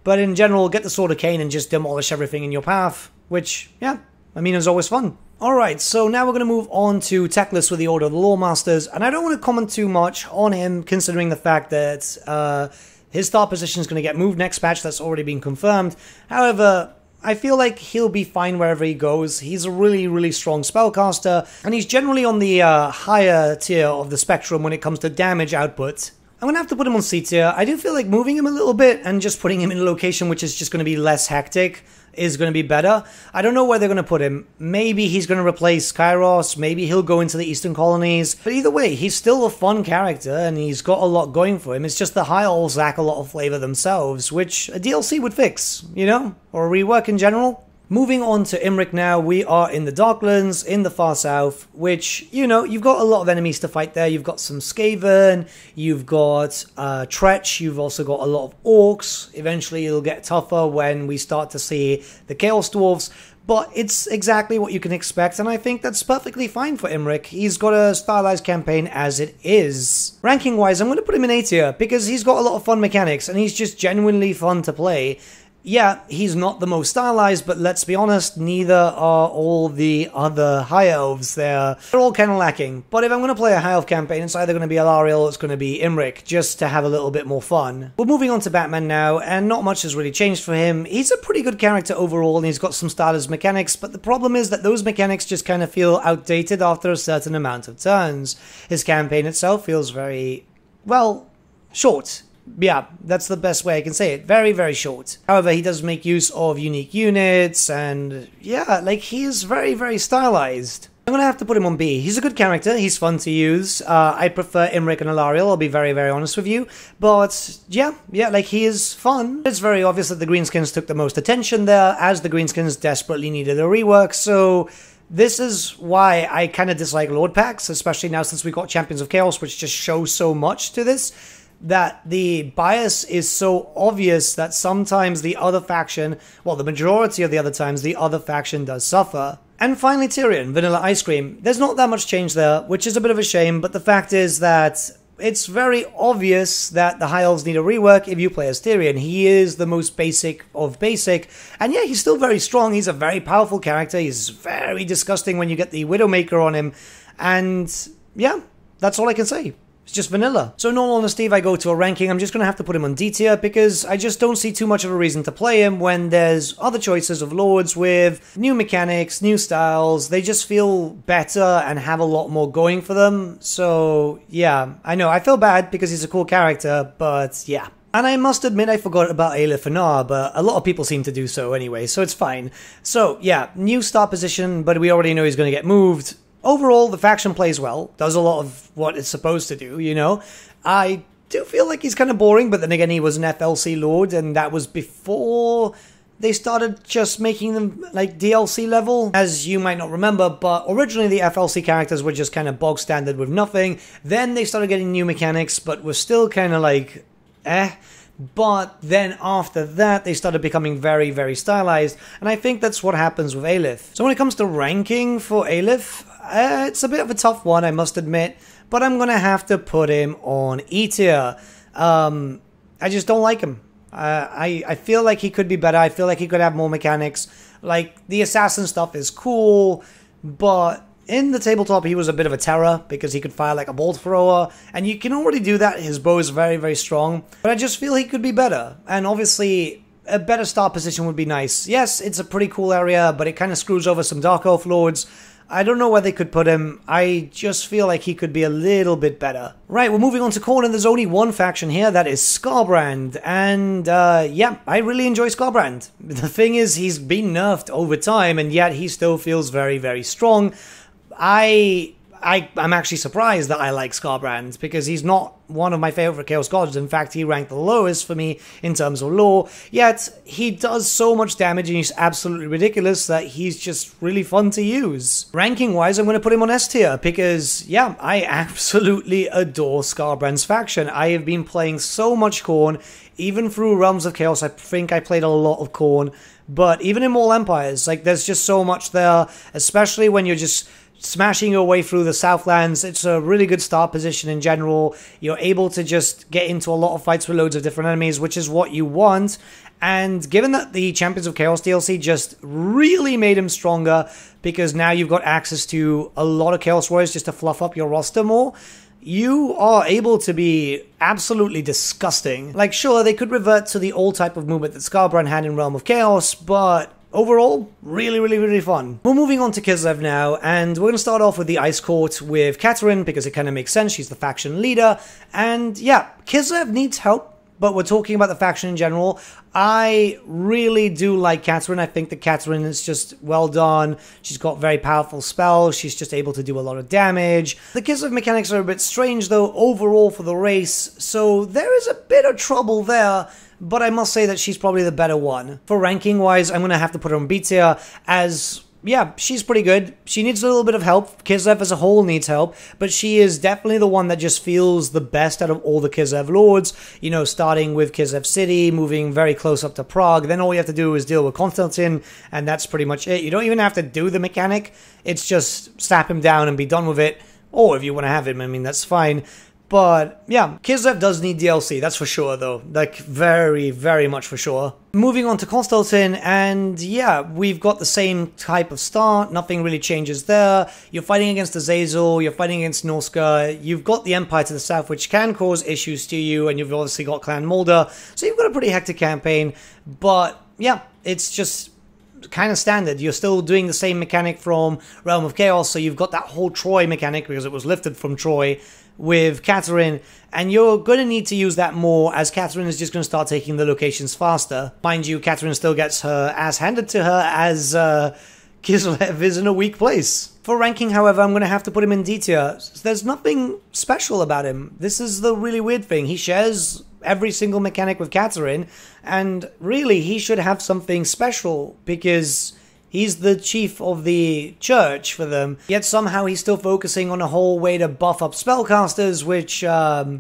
but in general, get the Sword of Cain and just demolish everything in your path, which, yeah, I mean, is always fun. Alright, so now we're going to move on to Teclis with the Order of the Lawmasters, and I don't want to comment too much on him, considering the fact that his start position is going to get moved next patch. That's already been confirmed. However, I feel like he'll be fine wherever he goes. He's a really, really strong spellcaster, and he's generally on the higher tier of the spectrum when it comes to damage output. I'm going to have to put him on C tier. I do feel like moving him a little bit and just putting him in a location which is just going to be less hectic is going to be better. I don't know where they're going to put him. Maybe he's going to replace Kairos, maybe he'll go into the Eastern Colonies, but either way, he's still a fun character and he's got a lot going for him. It's just the High Elves lack a lot of flavor themselves, which a DLC would fix, you know, or a rework in general. Moving on to Imrik now, we are in the Darklands, in the far south, which, you know, you've got a lot of enemies to fight there. You've got some SKAVEN, you've got Tretch, you've also got a lot of Orcs. Eventually it'll get tougher when we start to see the Chaos Dwarfs, but it's exactly what you can expect, and I think that's perfectly fine for Imrik. He's got a stylized campaign as it is. Ranking-wise, I'm going to put him in A tier, because he's got a lot of fun mechanics, and he's just genuinely fun to play. Yeah, he's not the most stylized, but let's be honest, neither are all the other High Elves. They're all kind of lacking. But if I'm going to play a High Elf campaign, it's either going to be Alariel or it's going to be Imrik, just to have a little bit more fun. We're moving on to Batman now, and not much has really changed for him. He's a pretty good character overall, and he's got some stylized mechanics, but the problem is that those mechanics just kind of feel outdated after a certain amount of turns. His campaign itself feels very, well, short. Yeah, that's the best way I can say it. Very, very short. However, he does make use of unique units, and yeah, like, he is very, very stylized. I'm gonna have to put him on B. He's a good character, he's fun to use. I prefer Imrik and Alariel, I'll be very, very honest with you. But yeah, like, he is fun. It's very obvious that the Greenskins took the most attention there, as the Greenskins desperately needed a rework, so this is why I kind of dislike Lord Packs, especially now since we got Champions of Chaos, which just shows so much to this. That the bias is so obvious that sometimes the other faction, well, the majority of the other times, the other faction does suffer. And finally, Tyrion, Vanilla Ice Cream. There's not that much change there, which is a bit of a shame, but the fact is that it's very obvious that the High Elves need a rework if you play as Tyrion. He is the most basic of basic, and yeah, he's still very strong. He's a very powerful character. He's very disgusting when you get the Widowmaker on him, and yeah, that's all I can say. It's just vanilla. So in all honesty, if I go to a ranking, I'm just going to have to put him on D tier because I just don't see too much of a reason to play him when there's other choices of lords with new mechanics, new styles. They just feel better and have a lot more going for them. So yeah, I know, I feel bad because he's a cool character, but yeah. And I must admit I forgot about Aelif Anar, but a lot of people seem to do so anyway, so it's fine. So yeah, new start position, but we already know he's going to get moved. Overall, the faction plays well, does a lot of what it's supposed to do, you know. I do feel like he's kind of boring, but then again, he was an FLC Lord, and that was before they started just making them like DLC level. As you might not remember, but originally the FLC characters were just kind of bog standard with nothing. Then they started getting new mechanics, but were still kind of like, eh. But then after that, they started becoming very, very stylized, and I think that's what happens with Aelith. So when it comes to ranking for Aelith, it's a bit of a tough one, I must admit, but I'm gonna have to put him on E tier. I just don't like him. I feel like he could be better. I feel like he could have more mechanics. Like, the assassin stuff is cool, but in the tabletop, he was a bit of a terror because he could fire like a bolt thrower, and you can already do that. His bow is very, very strong, but I just feel he could be better. And obviously, a better start position would be nice. Yes, it's a pretty cool area, but it kind of screws over some Dark Elf Lords. I don't know where they could put him. I just feel like he could be a little bit better. Right, we're moving on to KHORNE, and there's only one faction here, that is Skarbrand. And, yeah, I really enjoy Skarbrand. The thing is, he's been nerfed over time, and yet he still feels very, very strong. I'm actually surprised that I like Skarbrand, because he's not one of my favorite Chaos Gods. In fact, he ranked the lowest for me in terms of lore, yet he does so much damage and he's absolutely ridiculous that he's just really fun to use. Ranking wise, I'm going to put him on S tier because, yeah, I absolutely adore Skarbrand's faction. I have been playing so much KHORNE, even through Realms of Chaos. I think I played a lot of KHORNE, but even in Mortal Empires, like, there's just so much there, especially when you're just smashing your way through the Southlands. It's a really good start position in general. You're able to just get into a lot of fights with loads of different enemies, which is what you want. And given that the Champions of Chaos DLC just really made him stronger, because now you've got access to a lot of Chaos Warriors just to fluff up your roster more, you are able to be absolutely disgusting. Like, sure, they could revert to the old type of movement that Skarbrand had in Realm of Chaos, but overall, really, really, really fun. We're moving on to Kislev now, and we're going to start off with the Ice Court with Catherine, because it kind of makes sense. She's the faction leader, and yeah, Kislev needs help, but we're talking about the faction in general. I really do like Catherine. I think that Catherine is just well done. She's got very powerful spells. She's just able to do a lot of damage. The Kislev mechanics are a bit strange, though, overall for the race, so there is a bit of trouble there. But I must say that she's probably the better one. For ranking-wise, I'm going to have to put her on B tier, as, yeah, she's pretty good. She needs a little bit of help. Kislev as a whole needs help, but she is definitely the one that just feels the best out of all the Kislev lords. You know, starting with Kislev City, moving very close up to Prague. Then all you have to do is deal with Konstantin, and that's pretty much it. You don't even have to do the mechanic. It's just slap him down and be done with it. Or if you want to have him, I mean, that's fine. But, yeah, Kislev does need DLC, that's for sure, though. Like, very, very much for sure. Moving on to Konstantin, and yeah, we've got the same type of start. Nothing really changes there. You're fighting against the Azazel, you're fighting against NORSCA. You've got the Empire to the south, which can cause issues to you, and you've obviously got Clan Mulder. So you've got a pretty hectic campaign, but, yeah, it's just kind of standard. You're still doing the same mechanic from Realm of Chaos, so you've got that whole Troy mechanic, because it was lifted from Troy, with Catherine, and you're going to need to use that more, as Catherine is just going to start taking the locations faster. Mind you, Catherine still gets her ass handed to her, as Kislev is in a weak place. For ranking, however, I'm going to have to put him in D tier. There's nothing special about him. This is the really weird thing. He shares every single mechanic with Catherine, and really, he should have something special, because he's the chief of the church for them, yet somehow he's still focusing on a whole way to buff up spellcasters, which, yeah,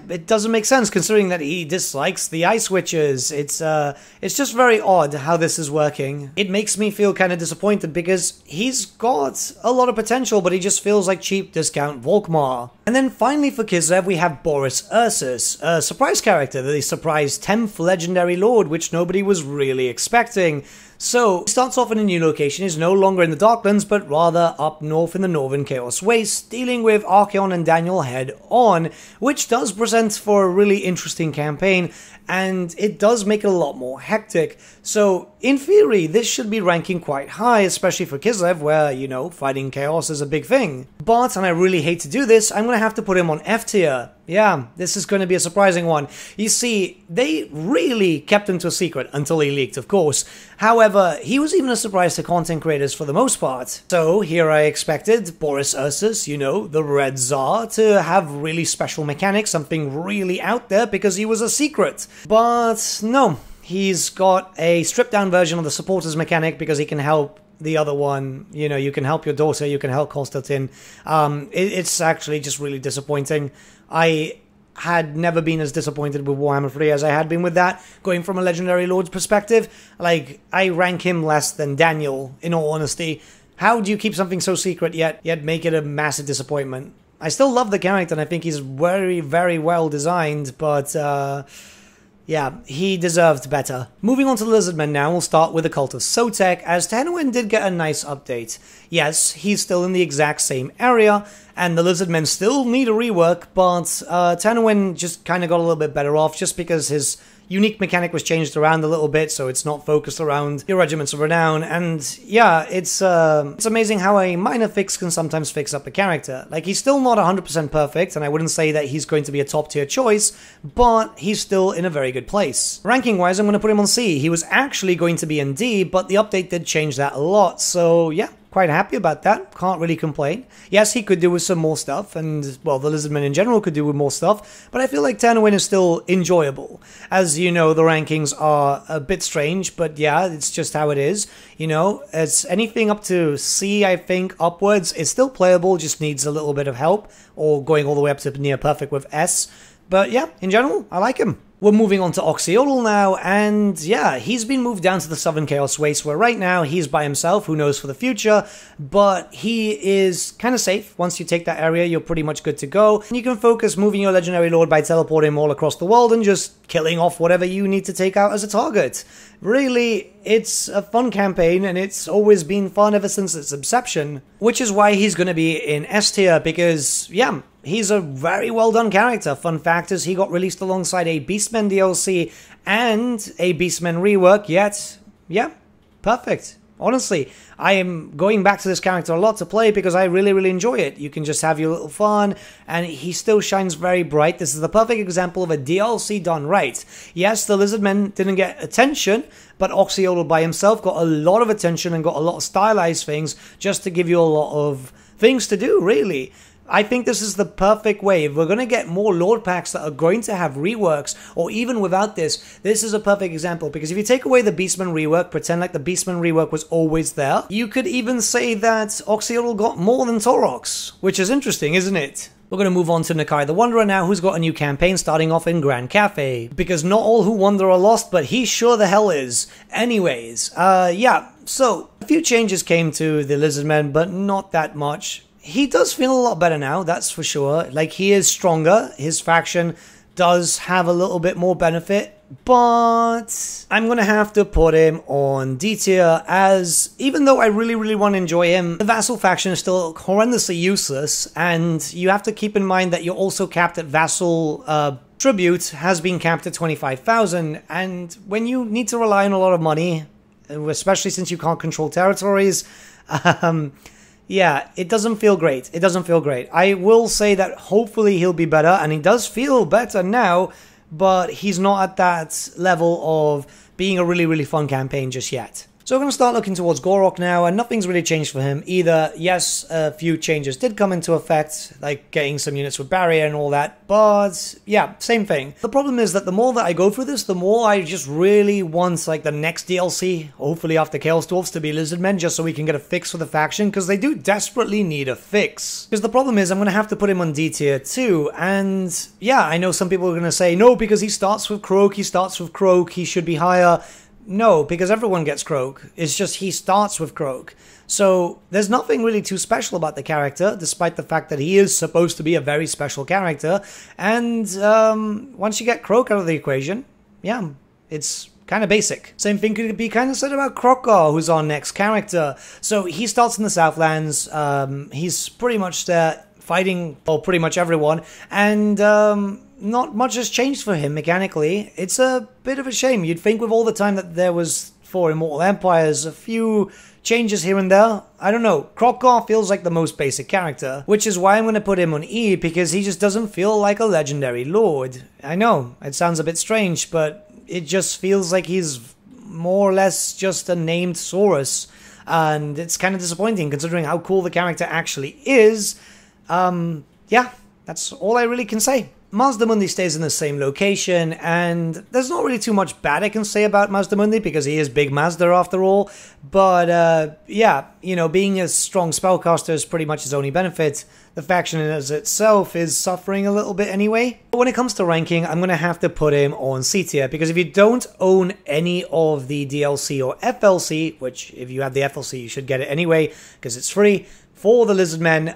it doesn't make sense considering that he dislikes the Ice Witches. It's just very odd how this is working. It makes me feel kind of disappointed because he's got a lot of potential, but he just feels like cheap discount Volkmar. And then finally for Kislev, we have Boris Ursus, a surprise character, the surprise 10th legendary lord, which nobody was really expecting. So, he starts off in a new location, is no longer in the Darklands, but rather up north in the Northern Chaos Wastes, dealing with Archeon and Daniel head on, which does present for a really interesting campaign, and it does make it a lot more hectic. So, in theory, this should be ranking quite high, especially for Kislev, where, you know, fighting chaos is a big thing. But, and I really hate to do this, I'm going to have to put him on F tier. Yeah, this is going to be a surprising one. You see, they really kept him to a secret until he leaked, of course. However, he was even a surprise to content creators for the most part. So, here I expected Boris Ursus, you know, the Red Tsar, to have really special mechanics, something really out there, because he was a secret. But, no. he's got a stripped down version of the supporters mechanic because he can help the other one. You know, you can help your daughter, you can help Konstantin. It's actually just really disappointing. I had never been as disappointed with Warhammer 3 as I had been with that. Going from a Legendary Lord's perspective, like, I rank him less than Daniel, in all honesty. How do you keep something so secret yet make it a massive disappointment? I still love the character and I think he's very, very well designed, but yeah, he deserved better. Moving on to the Lizardmen now, we'll start with the Cult of Sotek, as Tanwin did get a nice update. Yes, he's still in the exact same area, and the Lizardmen still need a rework, but Tanwin just kind of got a little bit better off, just because his unique mechanic was changed around a little bit, so it's not focused around your regiments of renown. And yeah, it's amazing how a minor fix can sometimes fix up a character. Like, he's still not 100% perfect, and I wouldn't say that he's going to be a top tier choice, but he's still in a very good place. Ranking wise, I'm going to put him on C. He was actually going to be in D, but the update did change that a lot, so yeah. Quite happy about that. Can't really complain. Yes, he could do with some more stuff, and, well, the Lizardmen in general could do with more stuff, but I feel like Tanwin is still enjoyable. As you know, the rankings are a bit strange, but yeah, it's just how it is. You know, as anything up to C, I think, upwards, is still playable, just needs a little bit of help, or going all the way up to near perfect with S. But yeah, in general, I like him. We're moving on to Oxyodal now, and yeah, he's been moved down to the Southern Chaos Waste, where right now he's by himself, who knows for the future, but he is kind of safe. Once you take that area, you're pretty much good to go, and you can focus moving your Legendary Lord by teleporting him all across the world and just killing off whatever you need to take out as a target. Really, it's a fun campaign, and it's always been fun ever since its inception, which is why he's going to be in S tier, because, yeah, he's a very well done character. Fun fact is he got released alongside a Beastmen DLC and a Beastmen rework, yet, yeah, perfect. Honestly, I am going back to this character a lot to play because I really, really enjoy it. You can just have your little fun, and he still shines very bright. This is the perfect example of a DLC done right. Yes, the Lizardmen didn't get attention, but Oxyodal by himself got a lot of attention and got a lot of stylized things just to give you a lot of things to do, really. I think this is the perfect way. If we're going to get more Lord packs that are going to have reworks, or even without this is a perfect example. Because if you take away the Beastman rework, pretend like the Beastman rework was always there, you could even say that Oxyodal got more than Taurox, which is interesting, isn't it? We're going to move on to Nakai the Wanderer now, who's got a new campaign starting off in Grand Cathay. Because not all who wander are lost, but he sure the hell is. Anyways, yeah, so a few changes came to the Lizardmen, but not that much. He does feel a lot better now, that's for sure. Like, he is stronger. His faction does have a little bit more benefit, but I'm going to have to put him on D tier, as even though I really, really want to enjoy him, the Vassal faction is still horrendously useless, and you have to keep in mind that you're also capped at Vassal tribute has been capped at 25,000, and when you need to rely on a lot of money, especially since you can't control territories, yeah, it doesn't feel great. It doesn't feel great. I will say that hopefully he'll be better, and he does feel better now, but he's not at that level of being a really, really fun campaign just yet. So we're going to start looking towards Gorok now, and nothing's really changed for him either. Yes, a few changes did come into effect, like getting some units with barrier and all that, but yeah, same thing. The problem is that the more that I go through this, the more I just really want, like, the next DLC, hopefully after Chaos Dwarfs, to be Lizardmen, just so we can get a fix for the faction, because they do desperately need a fix. Because the problem is I'm going to have to put him on D tier too, and yeah, I know some people are going to say, no, because he starts with Croak, he should be higher. No, because everyone gets Croak. It's just he starts with Croak. So there's nothing really too special about the character, despite the fact that he is supposed to be a very special character. And once you get Croak out of the equation, yeah, it's kind of basic. Same thing could be kind of said about Krokar, who's our next character. So he starts in the Southlands. He's pretty much there fighting, well, pretty much everyone. And not much has changed for him mechanically. It's a bit of a shame. You'd think with all the time that there was for Immortal Empires, a few changes here and there. I don't know. Krokar feels like the most basic character, which is why I'm going to put him on E, because he just doesn't feel like a legendary lord. I know, it sounds a bit strange, but it just feels like he's more or less just a named Saurus, and it's kind of disappointing considering how cool the character actually is. Yeah, that's all I really can say. Mazdamundi stays in the same location, and there's not really too much bad I can say about Mazdamundi because he is Big Mazda after all. But yeah, you know, being a strong spellcaster is pretty much his only benefit. The faction as itself is suffering a little bit anyway. But when it comes to ranking, I'm going to have to put him on C tier, because if you don't own any of the DLC or FLC, which if you have the FLC you should get it anyway because it's free, for the Lizardmen,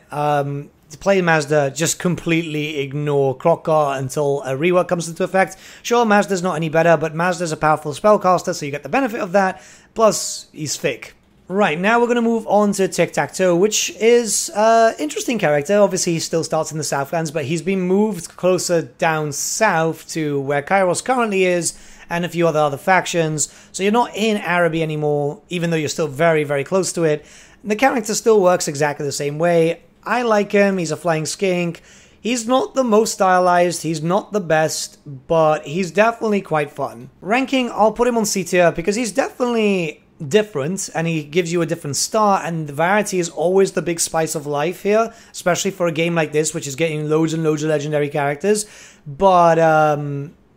to play Mazda, just completely ignore Crockgar until a rework comes into effect. Sure, Mazda's not any better, but Mazda's a powerful spellcaster, so you get the benefit of that, plus he's thick. Right, now we're going to move on to Tic-Tac-Toe, which is an interesting character. Obviously, he still starts in the Southlands, but he's been moved closer down south to where Kairos currently is, and a few other factions. So you're not in Araby anymore, even though you're still very, very close to it. The character still works exactly the same way. I like him, he's a flying skink. He's not the most stylized, he's not the best, but he's definitely quite fun. Ranking, I'll put him on C tier because he's definitely different and he gives you a different start, and the variety is always the big spice of life here, especially for a game like this, which is getting loads and loads of legendary characters. But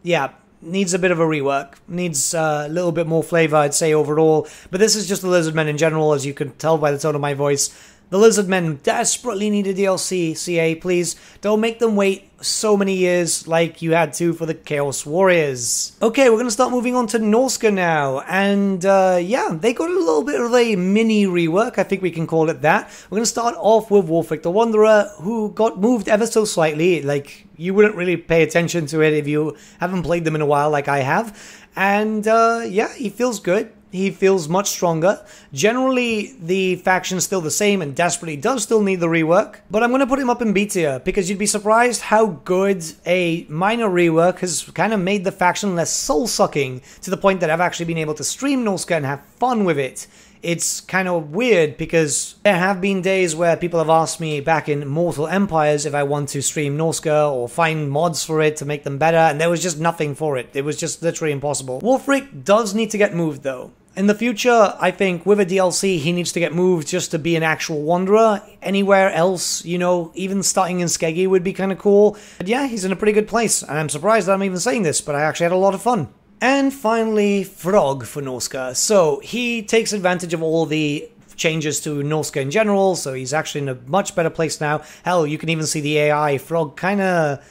yeah, needs a bit of a rework, needs a little bit more flavor, I'd say, overall. But this is just the Lizardmen in general, as you can tell by the tone of my voice. The Lizardmen desperately need a DLC, CA, please. Don't make them wait so many years like you had to for the Chaos Warriors. Okay, we're going to start moving on to NORSCA now. And yeah, they got a little bit of a mini rework, I think we can call it that. We're going to start off with Wolfric the Wanderer, who got moved ever so slightly. Like, you wouldn't really pay attention to it if you haven't played them in a while like I have. And yeah, he feels good. He feels much stronger. Generally, the faction's still the same and desperately does still need the rework. But I'm going to put him up in B tier because you'd be surprised how good a minor rework has kind of made the faction less soul-sucking, to the point that I've actually been able to stream NORSCA and have fun with it. It's kind of weird because there have been days where people have asked me back in Mortal Empires if I want to stream NORSCA or find mods for it to make them better, and there was just nothing for it. It was just literally impossible. Wolfric does need to get moved though. In the future, I think with a DLC, he needs to get moved just to be an actual Wanderer. Anywhere else, you know, even starting in Skeggy would be kind of cool. But yeah, he's in a pretty good place, and I'm surprised that I'm even saying this, but I actually had a lot of fun. And finally, Frog for NORSCA. So he takes advantage of all the changes to NORSCA in general, so he's actually in a much better place now. Hell, you can even see the AI. Frog kind of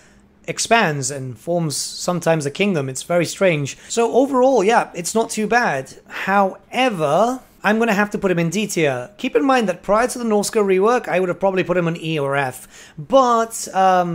expands and forms sometimes a kingdom. It's very strange. So overall, yeah, it's not too bad. However, I'm going to have to put him in D tier. Keep in mind that prior to the NORSCA rework, I would have probably put him in E or F. But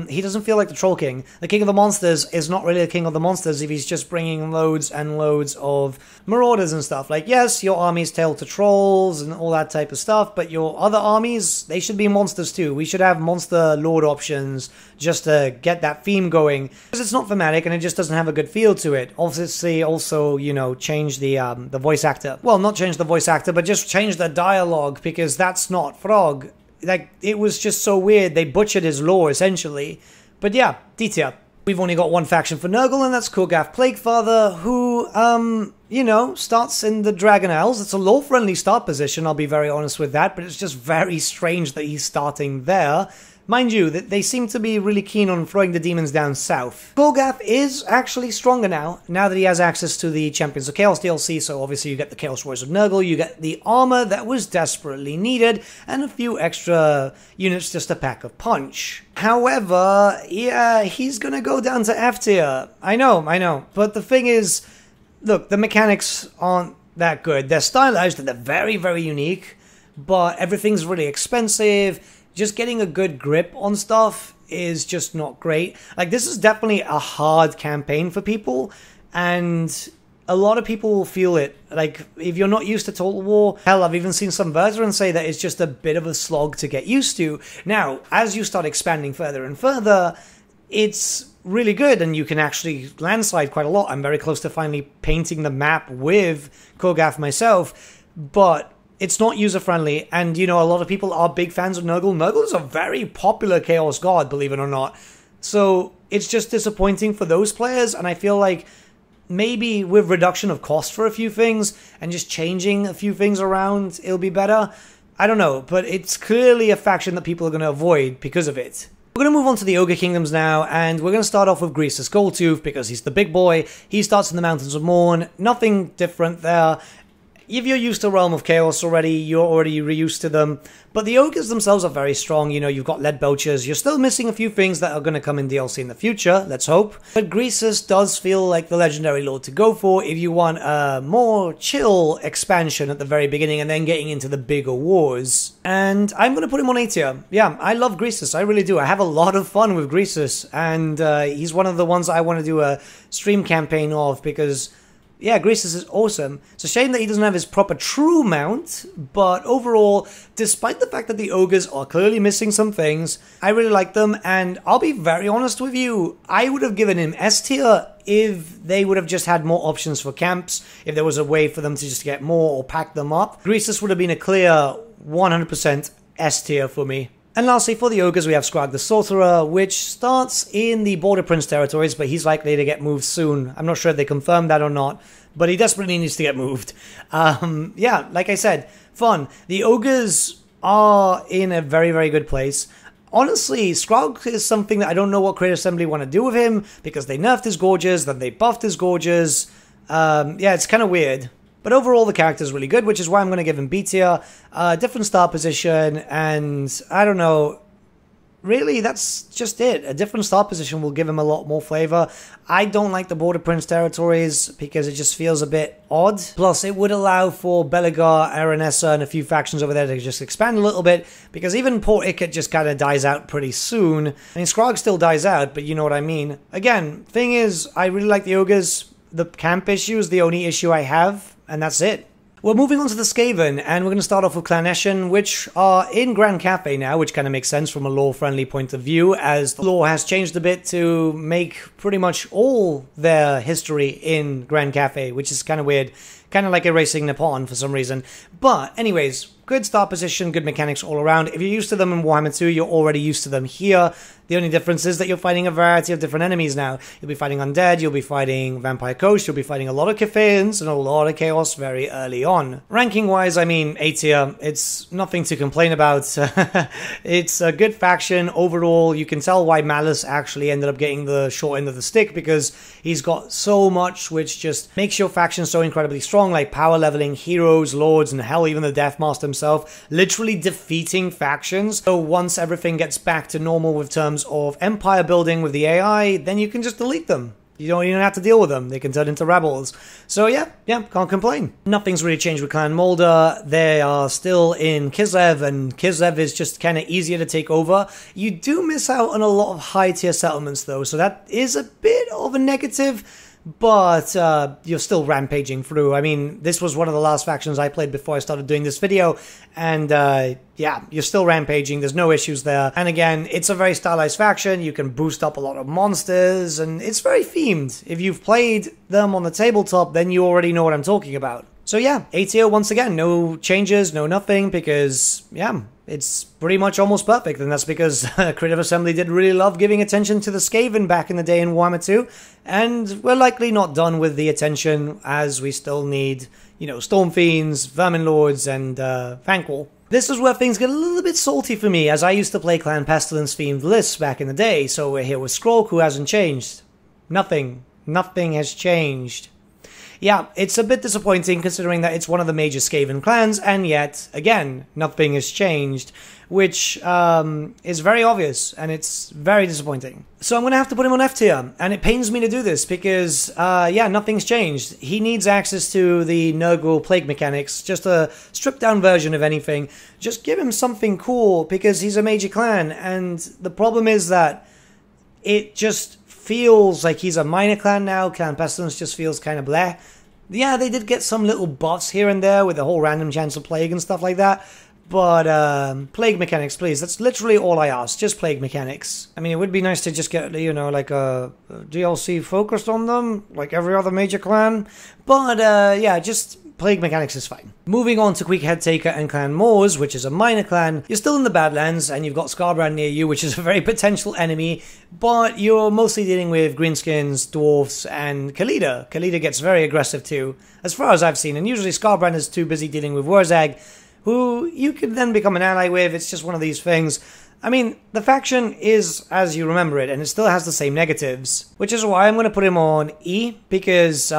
he doesn't feel like the Troll King. The King of the Monsters is not really the King of the Monsters if he's just bringing loads and loads of marauders and stuff. Like, yes, your armies tail to trolls and all that type of stuff, but your other armies, they should be monsters too. We should have monster lord options just to get that theme going. Because it's not thematic and it just doesn't have a good feel to it. Obviously, also, you know, change the voice actor. Well, not change the voice actor, but just change the dialogue, because that's not Frog. Like, it was just so weird. They butchered his lore, essentially. But yeah, D tier. We've only got one faction for NURGLE, and that's Kurgath Plaguefather, who, you know, starts in the Dragon Isles. It's a lore-friendly start position, I'll be very honest with that, but it's just very strange that he's starting there. Mind you, that they seem to be really keen on throwing the demons down south. Kurgath is actually stronger now that he has access to the Champions of Chaos DLC, so obviously you get the Chaos Warriors of NURGLE, you get the armor that was desperately needed, and a few extra units just to pack a punch. However, yeah, he's gonna go down to F tier. I know, but the thing is, look, the mechanics aren't that good. They're stylized and they're very, very unique, but everything's really expensive. Just getting a good grip on stuff is just not great. Like, this is definitely a hard campaign for people, and a lot of people will feel it. Like, if you're not used to Total War, hell, I've even seen some veterans say that it's just a bit of a slog to get used to. Now, as you start expanding further and further, it's really good, and you can actually landslide quite a lot. I'm very close to finally painting the map with Kurgath myself, but it's not user-friendly, and, you know, a lot of people are big fans of NURGLE. NURGLE is a very popular Chaos God, believe it or not. So it's just disappointing for those players, and I feel like maybe with reduction of cost for a few things and just changing a few things around, it'll be better. I don't know, but it's clearly a faction that people are going to avoid because of it. We're going to move on to the Ogre Kingdoms now, and we're going to start off with Greasus Goldtooth, because he's the big boy. He starts in the Mountains of Morn, nothing different there. If you're used to Realm of Chaos already, you're already used to them. But the Ogres themselves are very strong. You know, you've got lead belchers. You're still missing a few things that are going to come in DLC in the future, let's hope. But Greasus does feel like the Legendary Lord to go for if you want a more chill expansion at the very beginning and then getting into the bigger wars. And I'm going to put him on A tier. Yeah, I love Greasus. I really do. I have a lot of fun with Greasus. And he's one of the ones I want to do a stream campaign of because... yeah, Greasus is awesome. It's a shame that he doesn't have his proper true mount, but overall, despite the fact that the Ogres are clearly missing some things, I really like them, and I'll be very honest with you, I would have given him S tier if they would have just had more options for camps, if there was a way for them to just get more or pack them up. Greasus would have been a clear 100% S tier for me. And lastly, for the Ogres, we have Skrag the Sorcerer, which starts in the Border Prince territories, but he's likely to get moved soon. I'm not sure if they confirmed that or not, but he desperately needs to get moved. Yeah, like I said, fun. The Ogres are in a very, very good place. Honestly, Skrag is something that I don't know what Creative Assembly want to do with him, because they nerfed his Gorges, then they buffed his Gorges. Yeah, it's kind of weird. But overall, the character is really good, which is why I'm going to give him B tier. Different start position, and I don't know. Really, that's just it. A different start position will give him a lot more flavor. I don't like the Border Prince territories because it just feels a bit odd. Plus, it would allow for Belegar, Aranessa, and a few factions over there to just expand a little bit, because even Port Icket just kind of dies out pretty soon. I mean, Skrag still dies out, but you know what I mean. Again, thing is, I really like the Ogres. The camp issue is the only issue I have, and that's it. We're moving on to the SKAVEN, and we're going to start off with SLAANESH, which are in Grand CATHAY now, which kind of makes sense from a lore-friendly point of view, as the lore has changed a bit to make pretty much all their history in Grand CATHAY, which is kind of weird. Kind of like erasing Nippon for some reason. But anyways, good start position, good mechanics all around. If you're used to them in Warhammer 2, you're already used to them here. The only difference is that you're fighting a variety of different enemies now. You'll be fighting undead, you'll be fighting vampire ghosts, you'll be fighting a lot of Cathayans and a lot of chaos very early on. Ranking-wise, I mean, A tier. It's nothing to complain about. It's a good faction overall. You can tell why Malice actually ended up getting the short end of the stick, because he's got so much which just makes your faction so incredibly strong, like power leveling heroes, lords, and hell, even the Deathmaster himself, literally defeating factions. So once everything gets back to normal with terms of empire building with the AI, then you can just delete them. You don't even have to deal with them. They can turn into rebels. So yeah, can't complain. Nothing's really changed with Clan Moulder. They are still in KISLEV, and KISLEV is just kind of easier to take over. You do miss out on a lot of high tier settlements though, so that is a bit of a negative. But you're still rampaging through. I mean, this was one of the last factions I played before I started doing this video, and yeah, you're still rampaging. There's no issues there. And again, it's a very stylized faction. You can boost up a lot of monsters, and it's very themed. If you've played them on the tabletop, then you already know what I'm talking about. So yeah, A tier once again, no changes, no nothing, because yeah, it's pretty much almost perfect, and that's because Creative Assembly did really love giving attention to the SKAVEN back in the day in Warhammer 2, and we're likely not done with the attention, as we still need, you know, Storm Fiends, Vermin Lords, and Vanquil. This is where things get a little bit salty for me, as I used to play Clan Pestilence themed lists back in the day, so we're here with Skrulk, who hasn't changed. Nothing has changed. Yeah, it's a bit disappointing considering that it's one of the major SKAVEN clans, and yet, again, nothing has changed, which is very obvious, and it's very disappointing. So I'm going to have to put him on F tier, and it pains me to do this because, yeah, nothing's changed. He needs access to the NURGLE plague mechanics, just a stripped-down version of anything. Just give him something cool, because he's a major clan, and the problem is that it just feels like he's a minor clan now. Clan Pestilence just feels kind of bleh. Yeah, they did get some little buffs here and there with the whole random chance of plague and stuff like that, but plague mechanics, please. That's literally all I ask, just plague mechanics. I mean, it would be nice to just get, you know, like a DLC focused on them, like every other major clan, but yeah, just plague mechanics is fine. Moving on to Quick Head Taker and Clan Moors, which is a minor clan. You're still in the Badlands, and you've got Skarbrand near you, which is a very potential enemy, but you're mostly dealing with Greenskins, Dwarfs, and Khalida. Khalida gets very aggressive too, as far as I've seen, and usually Skarbrand is too busy dealing with Wurzag, who you can then become an ally with. It's just one of these things. I mean, the faction is as you remember it, and it still has the same negatives, which is why I'm going to put him on E, because,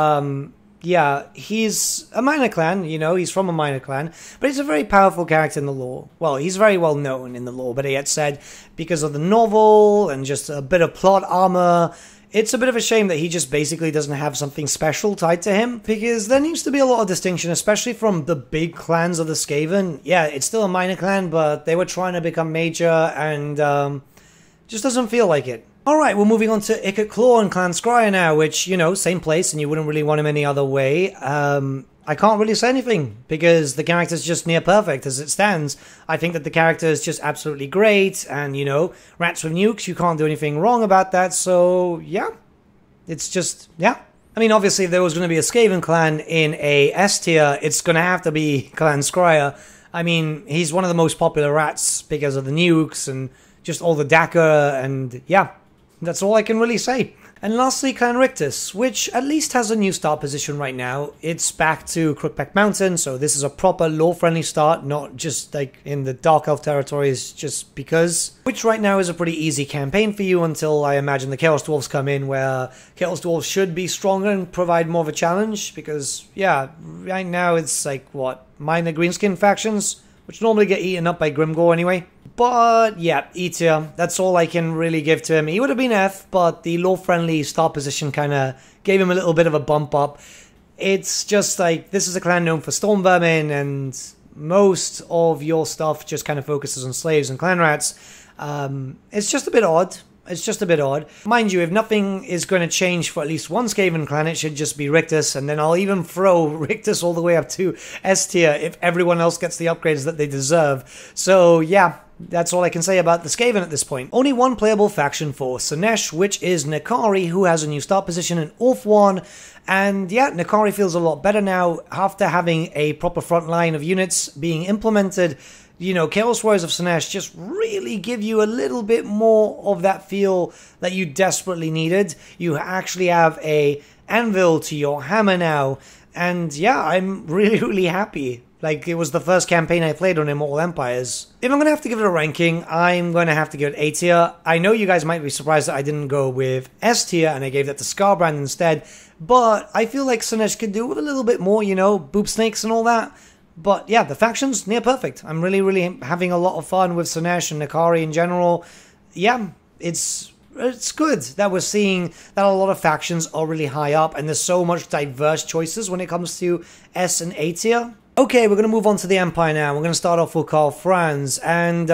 yeah, he's a minor clan, you know, he's from a minor clan, but he's a very powerful character in the lore. Well, he's very well known in the lore, but yet said, because of the novel and just a bit of plot armor, it's a bit of a shame that he just basically doesn't have something special tied to him, because there needs to be a lot of distinction, especially from the big clans of the SKAVEN. Yeah, it's still a minor clan, but they were trying to become major, and just doesn't feel like it. Alright, we're moving on to KHORNE Clan Scryer now, which, you know, same place, and you wouldn't really want him any other way. I can't really say anything, because the character's just near perfect as it stands. I think that the character is just absolutely great, and, you know, rats with nukes, you can't do anything wrong about that, so, yeah. It's just, yeah. I mean, obviously, if there was going to be a SKAVEN clan in a S tier, it's going to have to be Clan Scryer. I mean, he's one of the most popular rats because of the nukes, and just all the DACA, and, yeah. That's all I can really say. And lastly, Clan Rictus, which at least has a new start position right now. It's back to Crookback Mountain, so this is a proper lore-friendly start, not just like in the Dark Elf territories just because. Which right now is a pretty easy campaign for you until I imagine the Chaos Dwarfs come in, where Chaos Dwarfs should be stronger and provide more of a challenge, because, yeah, right now it's like, what, minor greenskin factions, which normally get eaten up by Grimgore anyway. But, yeah, E tier, that's all I can really give to him. He would have been F, but the lore-friendly start position kind of gave him a little bit of a bump up. It's just like, this is a clan known for storm vermin, and most of your stuff just kind of focuses on slaves and clan rats. It's just a bit odd. It's just a bit odd. Mind you, if nothing is going to change for at least one SKAVEN clan, it should just be Rictus, and then I'll even throw Rictus all the way up to S tier if everyone else gets the upgrades that they deserve. So, yeah. That's all I can say about the SKAVEN at this point. Only one playable faction for SLAANESH, which is Nekari, who has a new start position in Orth 1. And yeah, Nekari feels a lot better now after having a proper front line of units being implemented. You know, Chaos Warriors of SLAANESH just really give you a little bit more of that feel that you desperately needed. You actually have a anvil to your hammer now. And yeah, I'm really happy. Like, it was the first campaign I played on Immortal Empires. If I'm going to have to give it a ranking, I'm going to have to give it A tier. I know you guys might be surprised that I didn't go with S tier and I gave that to Scarbrand instead, but I feel like SLAANESH could do with a little bit more, you know, boob snakes and all that. But yeah, the faction's near perfect. I'm really having a lot of fun with SLAANESH and Nekari in general. Yeah, it's good that we're seeing that a lot of factions are really high up and there's so much diverse choices when it comes to S and A tier. Okay, we're going to move on to the Empire now. We're going to start off with Karl Franz. And,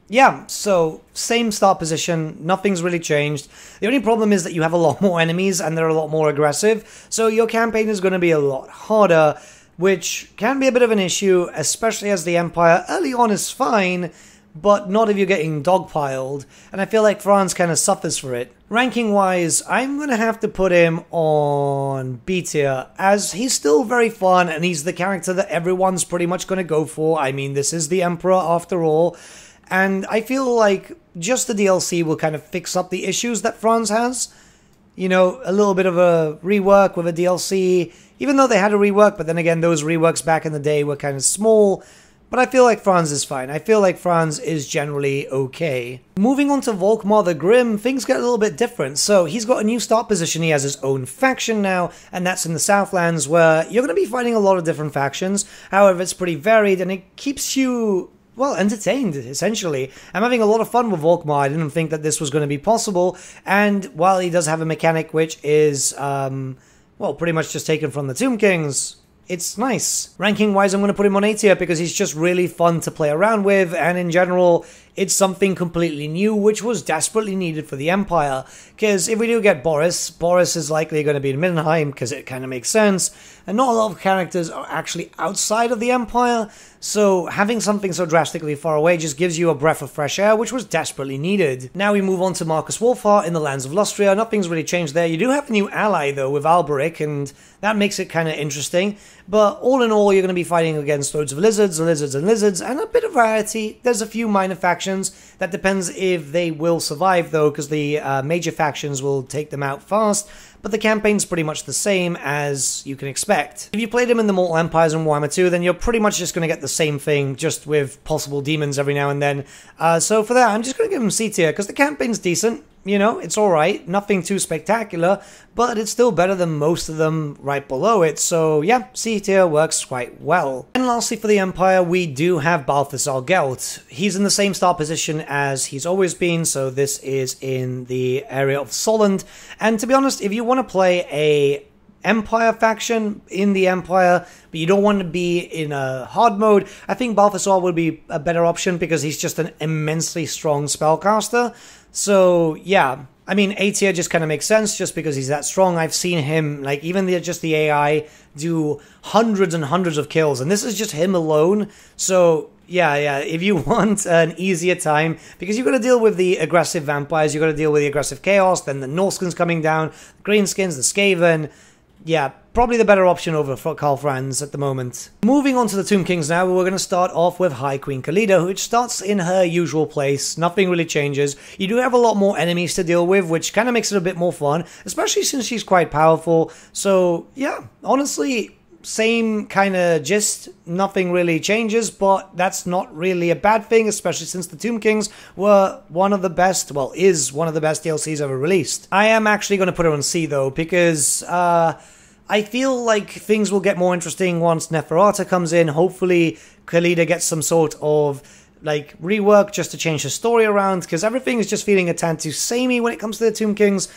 yeah, so same start position. Nothing's really changed. The only problem is that you have a lot more enemies and they're a lot more aggressive. So your campaign is going to be a lot harder, which can be a bit of an issue, especially as the Empire early on is fine, but not if you're getting dogpiled, and I feel like Franz kind of suffers for it. Ranking-wise, I'm going to have to put him on B tier, as he's still very fun, and he's the character that everyone's pretty much going to go for. I mean, this is the Emperor after all, and I feel like just the DLC will kind of fix up the issues that Franz has. You know, a little bit of a rework with a DLC, even though they had a rework, but then again, those reworks back in the day were kind of small. But I feel like Franz is fine. I feel like Franz is generally okay. Moving on to Volkmar the Grim, things get a little bit different. So he's got a new start position. He has his own faction now, and that's in the Southlands, where you're going to be fighting a lot of different factions. However, it's pretty varied, and it keeps you, well, entertained, essentially. I'm having a lot of fun with Volkmar. I didn't think that this was going to be possible. And while he does have a mechanic which is, well, pretty much just taken from the Tomb Kings, it's nice. Ranking-wise, I'm going to put him on A tier because he's just really fun to play around with, and in general, it's something completely new, which was desperately needed for the Empire. Because if we do get Boris, Boris is likely going to be in Middenheim, because it kind of makes sense, and not a lot of characters are actually outside of the Empire, so having something so drastically far away just gives you a breath of fresh air, which was desperately needed. Now we move on to Marcus Wolfheart in the lands of Lustria. Nothing's really changed there. You do have a new ally, though, with Alberic, and that makes it kind of interesting. But all in all, you're going to be fighting against loads of lizards, and a bit of variety. There's a few minor factions factions. That depends if they will survive, though, because the major factions will take them out fast, but the campaign's pretty much the same as you can expect. If you played him in the Mortal Empires and Warhammer 2, then you're pretty much just going to get the same thing, just with possible demons every now and then. So for that, I'm just going to give him C tier, because the campaign's decent. You know, it's alright, nothing too spectacular, but it's still better than most of them right below it, so yeah, C tier works quite well. And lastly for the Empire, we do have Balthasar Gelt. He's in the same start position as he's always been, so this is in the area of Solent, and to be honest, if you want to play a Empire faction in the Empire, but you don't want to be in a hard mode, I think Balthasar would be a better option because he's just an immensely strong spellcaster. So yeah, I mean, A tier just kind of makes sense just because he's that strong. I've seen him, like, even just the AI do hundreds and hundreds of kills, and this is just him alone. So yeah, if you want an easier time, because you've got to deal with the aggressive vampires, you've got to deal with the aggressive chaos, then the NORSCAs coming down, the greenskins, the SKAVEN. Yeah, probably the better option over for Karl Franz at the moment. Moving on to the Tomb Kings now, we're going to start off with High Queen Khalida, which starts in her usual place. Nothing really changes. You do have a lot more enemies to deal with, which kind of makes it a bit more fun, especially since she's quite powerful. So yeah, honestly, same kind of gist, nothing really changes, but that's not really a bad thing, especially since the Tomb Kings were one of the best, well, is one of the best DLCs ever released. I am actually going to put her on C though, because I feel like things will get more interesting once Neferata comes in. Hopefully Khalida gets some sort of like rework just to change the story around, because everything is just feeling a tad too samey when it comes to the Tomb Kings.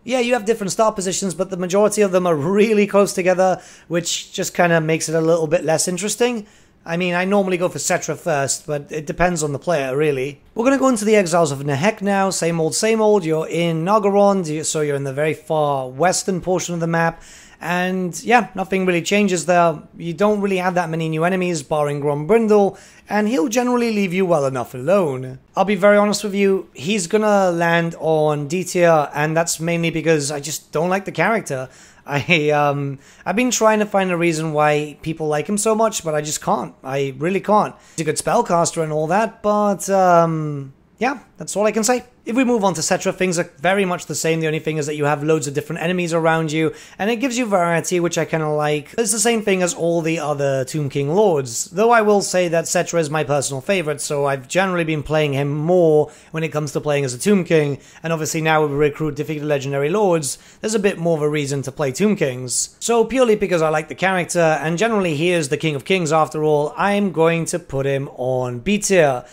Yeah, you have different start positions, but the majority of them are really close together, which just kind of makes it a little bit less interesting. I mean, I normally go for Cetra first, but it depends on the player, really. We're going to go into the Exiles of Nehek now. Same old, same old. You're in Nagaron, so you're in the very far western portion of the map. And yeah, nothing really changes there. You don't really have that many new enemies, barring Grombrindle, and he'll generally leave you well enough alone. I'll be very honest with you, he's gonna land on D tier, and that's mainly because I just don't like the character. I've been trying to find a reason why people like him so much, but I just can't. I really can't. He's a good spellcaster and all that, but yeah, that's all I can say. If we move on to Cetra, things are very much the same. The only thing is that you have loads of different enemies around you, and it gives you variety, which I kind of like. It's the same thing as all the other Tomb King lords, though I will say that Cetra is my personal favorite, so I've generally been playing him more when it comes to playing as a Tomb King, and obviously now with Recruit Defeated Legendary Lords, there's a bit more of a reason to play Tomb Kings. So purely because I like the character, and generally he is the King of Kings after all, I'm going to put him on B tier.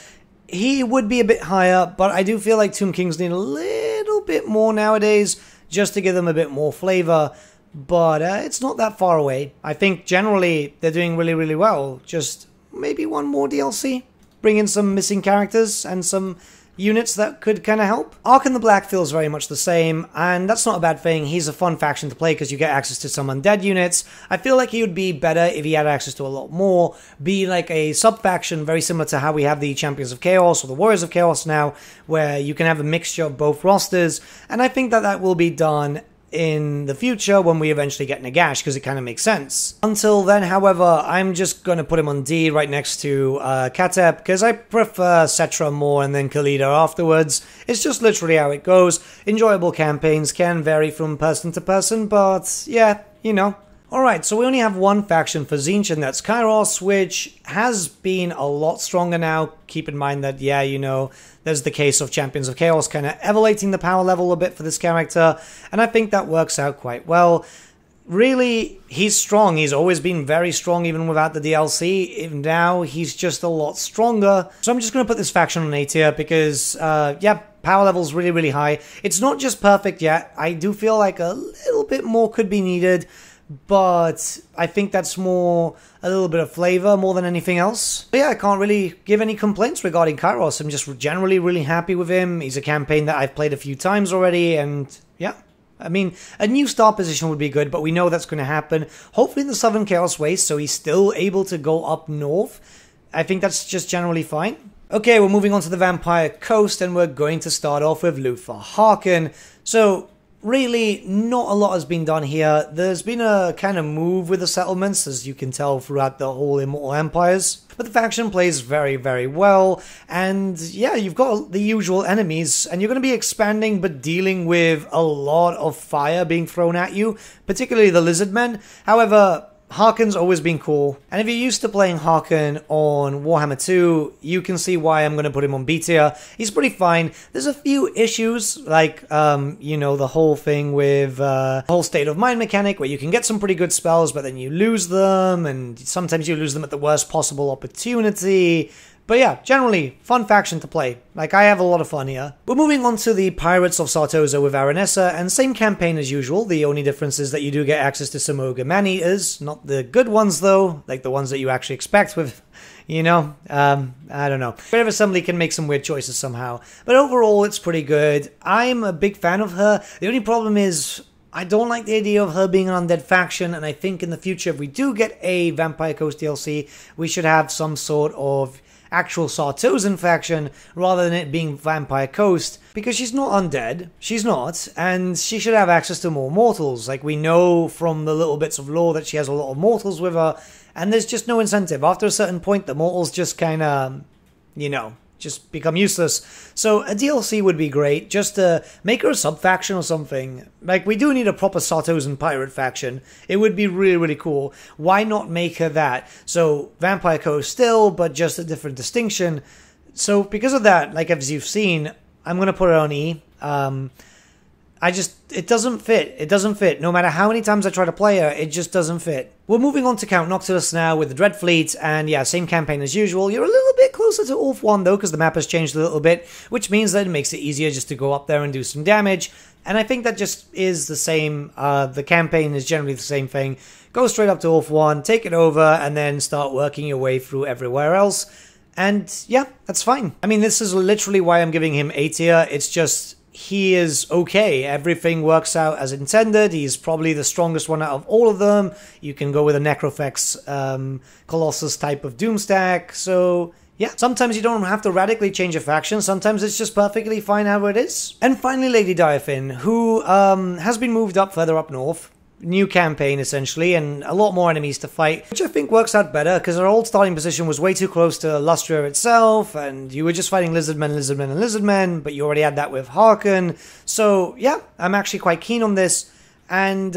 He would be a bit higher, but I do feel like Tomb Kings need a little bit more nowadays, just to give them a bit more flavor, but it's not that far away. I think generally they're doing really, really well. Just maybe one more DLC, bring in some missing characters and some units that could kind of help. Ark in the Black feels very much the same, and that's not a bad thing. He's a fun faction to play because you get access to some undead units. I feel like he would be better if he had access to a lot more, be like a sub-faction very similar to how we have the Champions of Chaos or the Warriors of Chaos now, where you can have a mixture of both rosters, and I think that that will be done in the future when we eventually get Nagash, because it kind of makes sense. Until then, however, I'm just going to put him on D right next to KATHAY, because I prefer Cetra more and then Khalida afterwards. It's just literally how it goes. Enjoyable campaigns can vary from person to person, but yeah, you know. Alright, so we only have one faction for TZEENTCH, and that's Kairos, which has been a lot stronger now. Keep in mind that, yeah, you know, there's the case of Champions of Chaos kind of elevating the power level a bit for this character, and I think that works out quite well. Really, he's strong. He's always been very strong even without the DLC. Now he's just a lot stronger. So I'm just going to put this faction on A tier because, yeah, power level's really, really high. It's not just perfect yet. I do feel like a little bit more could be needed, but I think that's more a little bit of flavor more than anything else. But yeah, I can't really give any complaints regarding Kairos. I'm just generally really happy with him. He's a campaign that I've played a few times already, and yeah. I mean, a new start position would be good, but we know that's going to happen. Hopefully in the Southern Chaos Waste, so he's still able to go up north. I think that's just generally fine. Okay, we're moving on to the Vampire Coast, and we're going to start off with Luther Harkin. So really, not a lot has been done here. There's been a kind of move with the settlements, as you can tell throughout the whole Immortal Empires. But the faction plays very, very well, and yeah, you've got the usual enemies, and you're going to be expanding but dealing with a lot of fire being thrown at you, particularly the Lizardmen. However, Harkon's always been cool, and if you're used to playing Harkon on Warhammer 2, you can see why I'm going to put him on B tier. He's pretty fine. There's a few issues, like, you know, the whole thing with the whole state of mind mechanic, where you can get some pretty good spells, but then you lose them, and sometimes you lose them at the worst possible opportunity. But yeah, generally, fun faction to play. Like, I have a lot of fun here. We're moving on to the Pirates of Sartosa with Aranessa, and same campaign as usual. The only difference is that you do get access to some Ogre Man-Eaters. Not the good ones, though. Like, the ones that you actually expect with, you know, I don't know. Brave Assembly can make some weird choices somehow. But overall, it's pretty good. I'm a big fan of her. The only problem is, I don't like the idea of her being an undead faction, and I think in the future, if we do get a Vampire Coast DLC, we should have some sort of actual Sartosan faction rather than it being Vampire Coast, because she's not undead, she's not, and she should have access to more mortals. Like, we know from the little bits of lore that she has a lot of mortals with her, and there's just no incentive. After a certain point, the mortals just kind of, you know, just become useless. So a DLC would be great, just to make her a sub-faction or something. Like, we do need a proper Sartosan pirate faction. It would be really, really cool. Why not make her that? So, Vampire Coast still, but just a different distinction. So, because of that, like as you've seen, I'm going to put it on E. It doesn't fit. It doesn't fit. No matter how many times I try to play her, it just doesn't fit. We're moving on to Count Noctilus now with the Dread Fleet, and yeah, same campaign as usual. You're a little bit closer to Ulf 1 though, because the map has changed a little bit, which means that it makes it easier just to go up there and do some damage. And I think that just is the same. The campaign is generally the same thing. Go straight up to Ulf 1, take it over, and then start working your way through everywhere else. And yeah, that's fine. I mean, this is literally why I'm giving him A tier. It's just, he is okay. Everything works out as intended. He's probably the strongest one out of all of them. You can go with a Necrofex Colossus type of Doomstack. So yeah, sometimes you don't have to radically change a faction. Sometimes it's just perfectly fine how it is. And finally, Lady Diaphyn, who has been moved up further up north. New campaign, essentially, and a lot more enemies to fight, which I think works out better, because our old starting position was way too close to Lustria itself, and you were just fighting Lizardmen, Lizardmen, and Lizardmen, but you already had that with Harkon. So, yeah, I'm actually quite keen on this, and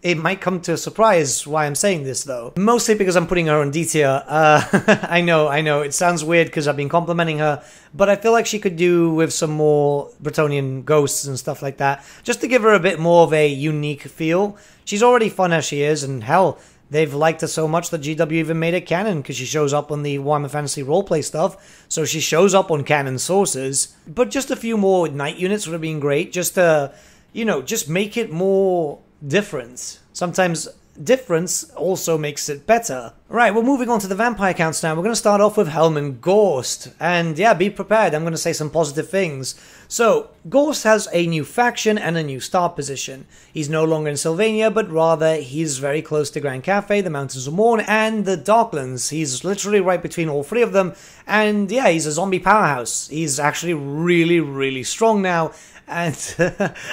it might come to a surprise why I'm saying this, though. Mostly because I'm putting her on D tier. I know, it sounds weird because I've been complimenting her, but I feel like she could do with some more Bretonian ghosts and stuff like that, just to give her a bit more of a unique feel. She's already fun as she is, and hell, they've liked her so much that GW even made it canon, because she shows up on the Warhammer Fantasy roleplay stuff, so she shows up on canon sources. But just a few more knight units would have been great, just to, you know, just make it more different. Sometimes difference also makes it better. Right, we're moving on to the vampire counts now. We're going to start off with Helm and Gorst. And yeah, be prepared. I'm going to say some positive things. So, Gorst has a new faction and a new start position. He's no longer in Sylvania, but rather he's very close to Grand Cathay, the Mountains of Morn, and the Darklands. He's literally right between all three of them. And yeah, he's a zombie powerhouse. He's actually really, really strong now. And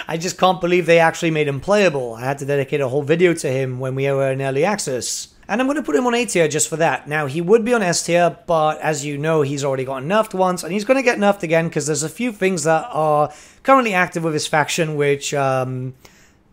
I just can't believe they actually made him playable. I had to dedicate a whole video to him when we were in early access. And I'm going to put him on A tier just for that. Now, he would be on S tier, but as you know, he's already gotten nerfed once, and he's going to get nerfed again because there's a few things that are currently active with his faction which are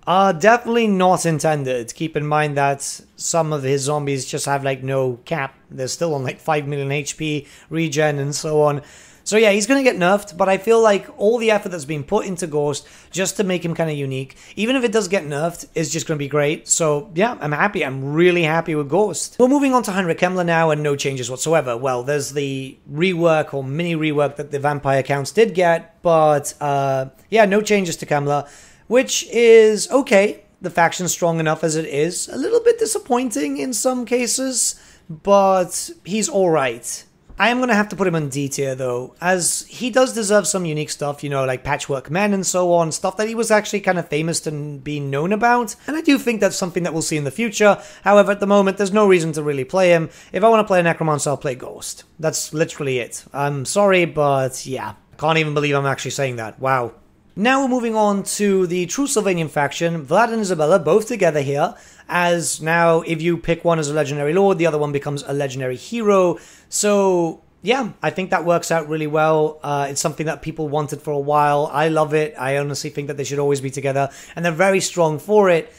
definitely not intended. Keep in mind that some of his zombies just have like no cap. They're still on like 5 million HP, regen, and so on. So yeah, he's going to get nerfed, but I feel like all the effort that's been put into Ghost just to make him kind of unique, even if it does get nerfed, is just going to be great. So yeah, I'm happy. I'm really happy with Ghost. We're moving on to Heinrich Kemmler now, and no changes whatsoever. Well, there's the rework or mini rework that the vampire counts did get, but yeah, no changes to Kemmler, which is okay. The faction's strong enough as it is. A little bit disappointing in some cases, but he's alright. I am going to have to put him on D tier though, as he does deserve some unique stuff, you know, like Patchwork Men and so on, stuff that he was actually kind of famous to be known about, and I do think that's something that we'll see in the future. However, at the moment, there's no reason to really play him. If I want to play a Necromancer, I'll play Ghost. That's literally it. I'm sorry, but yeah. I can't even believe I'm actually saying that. Wow. Now we're moving on to the true Sylvanian faction, Vlad and Isabella, both together here, as now if you pick one as a legendary lord, the other one becomes a legendary hero. So yeah, I think that works out really well. It's something that people wanted for a while. I love it. I honestly think that they should always be together, and they're very strong for it.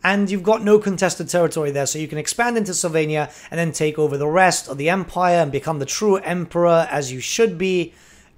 And you've got no contested territory there, so you can expand into Sylvania and then take over the rest of the empire and become the true emperor as you should be.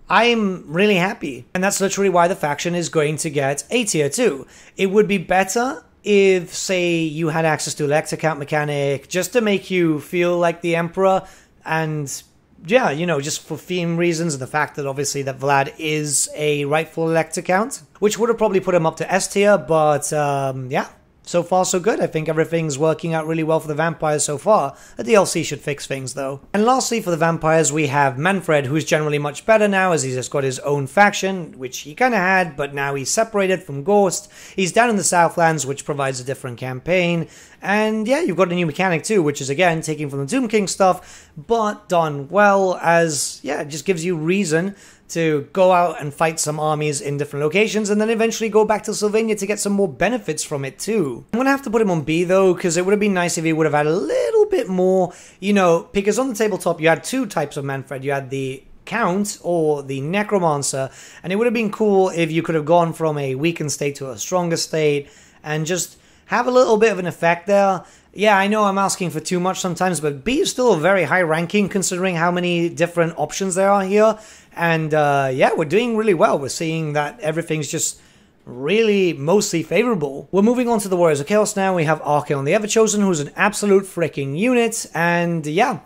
I'm really happy, and that's literally why the faction is going to get A tier too. It would be better if, say, you had access to elect account mechanic just to make you feel like the emperor, and yeah, you know, just for theme reasons and the fact that obviously that Vlad is a rightful elect account, which would have probably put him up to S tier, but yeah. So far, so good. I think everything's working out really well for the vampires so far. The DLC should fix things, though. And lastly, for the vampires, we have Manfred, who's generally much better now, as he's just got his own faction, which he kind of had, but now he's separated from Ghost. He's down in the Southlands, which provides a different campaign. And yeah, you've got a new mechanic, too, which is, again, taking from the Tomb King stuff, but done well, as, yeah, it just gives you reason to go out and fight some armies in different locations, and then eventually go back to Sylvania to get some more benefits from it too. I'm gonna have to put him on B though, because it would have been nice if he would have had a little bit more, you know, because on the tabletop you had two types of Manfred. You had the Count or the Necromancer, and it would have been cool if you could have gone from a weakened state to a stronger state and just have a little bit of an effect there. Yeah, I know I'm asking for too much sometimes, but B is still a very high ranking considering how many different options there are here. And yeah, we're doing really well. We're seeing that everything's just really mostly favorable. We're moving on to the Warriors of Chaos now. We have Archaon the Everchosen, who's an absolute freaking unit. And yeah,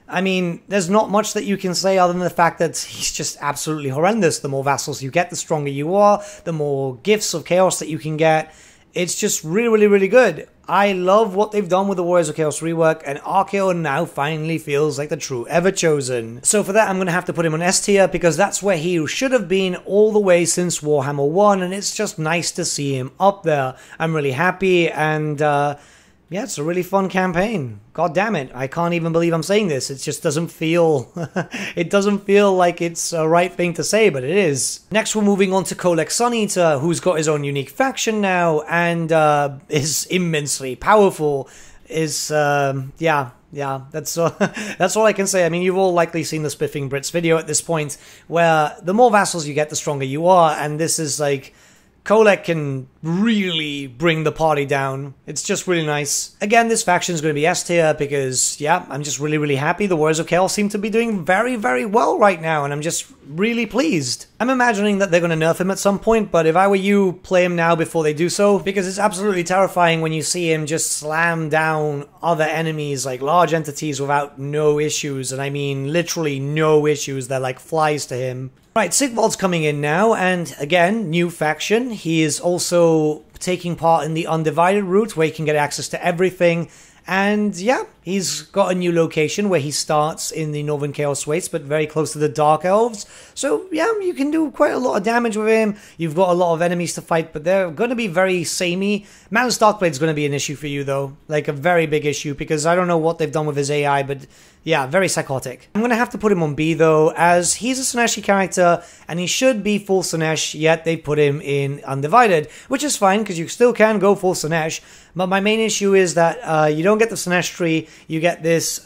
I mean, there's not much that you can say other than the fact that he's just absolutely horrendous. The more vassals you get, the stronger you are, the more gifts of chaos that you can get. It's just really, really, really good. I love what they've done with the Warriors of Chaos rework, and Archaon now finally feels like the true Everchosen. So for that, I'm going to have to put him on S tier, because that's where he should have been all the way since Warhammer 1, and it's just nice to see him up there. I'm really happy, and yeah, it's a really fun campaign. God damn it, I can't even believe I'm saying this. It just doesn't feel... it doesn't feel like it's a right thing to say, but it is. Next, we're moving on to Kolek Suneater, who's got his own unique faction now, and is immensely powerful. Yeah, that's that's all I can say. I mean, you've all likely seen the Spiffing Brits video at this point, where the more vassals you get, the stronger you are, and this is like... Kolek can really bring the party down. It's just really nice. Again, this faction is going to be S tier because, yeah, I'm just really, really happy. The Warriors of Chaos seem to be doing very, very well right now, and I'm just really pleased. I'm imagining that they're going to nerf him at some point, but if I were you, play him now before they do so, because it's absolutely terrifying when you see him just slam down other enemies, like large entities, without no issues, and I mean literally no issues. They're like flies to him. Right, Sigvald's coming in now, and again, new faction. He is also taking part in the Undivided route, where he can get access to everything. And yeah, he's got a new location where he starts in the Northern Chaos Wastes, but very close to the Dark Elves. So yeah, you can do quite a lot of damage with him. You've got a lot of enemies to fight, but they're going to be very samey. Malus Darkblade's going to be an issue for you though, like a very big issue, because I don't know what they've done with his AI, but yeah, very psychotic. I'm going to have to put him on B though, as he's a Slaaneshi character, and he should be full Slaanesh, yet they put him in Undivided, which is fine, because you still can go full Slaanesh, but my main issue is that you don't get the Slaanesh tree, you get this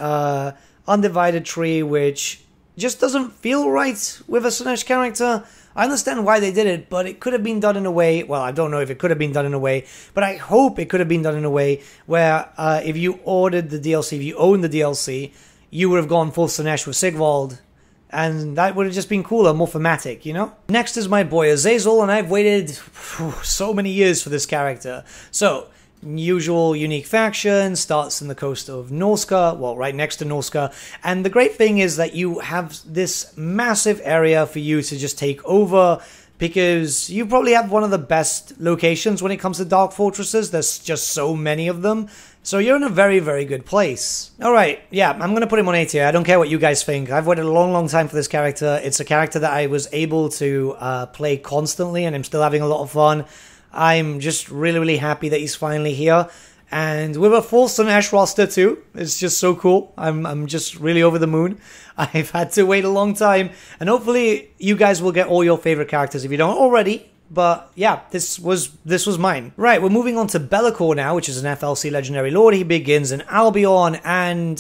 Undivided tree, which just doesn't feel right with a Slaanesh character. I understand why they did it, but it could have been done in a way, well, I don't know if it could have been done in a way, but I hope it could have been done in a way where if you ordered the DLC, if you owned the DLC, you would have gone full Slaanesh with Sigvald, and that would have just been cooler, more thematic, you know? Next is my boy Azazel, and I've waited so many years for this character. So, usual unique faction, starts in the coast of NORSCA, well, right next to NORSCA, and the great thing is that you have this massive area for you to just take over, because you probably have one of the best locations when it comes to Dark Fortresses. There's just so many of them. So you're in a very, very good place. Alright, yeah, I'm going to put him on A tier. I don't care what you guys think. I've waited a long, long time for this character. It's a character that I was able to play constantly, and I'm still having a lot of fun. I'm just really, really happy that he's finally here. And with a full Slaanesh roster too. It's just so cool. I'm just really over the moon. I've had to wait a long time. And hopefully you guys will get all your favorite characters. If you don't already, but yeah, this was mine. Right, we're moving on to Be'lakor now, which is an FLC Legendary Lord. He begins in Albion, and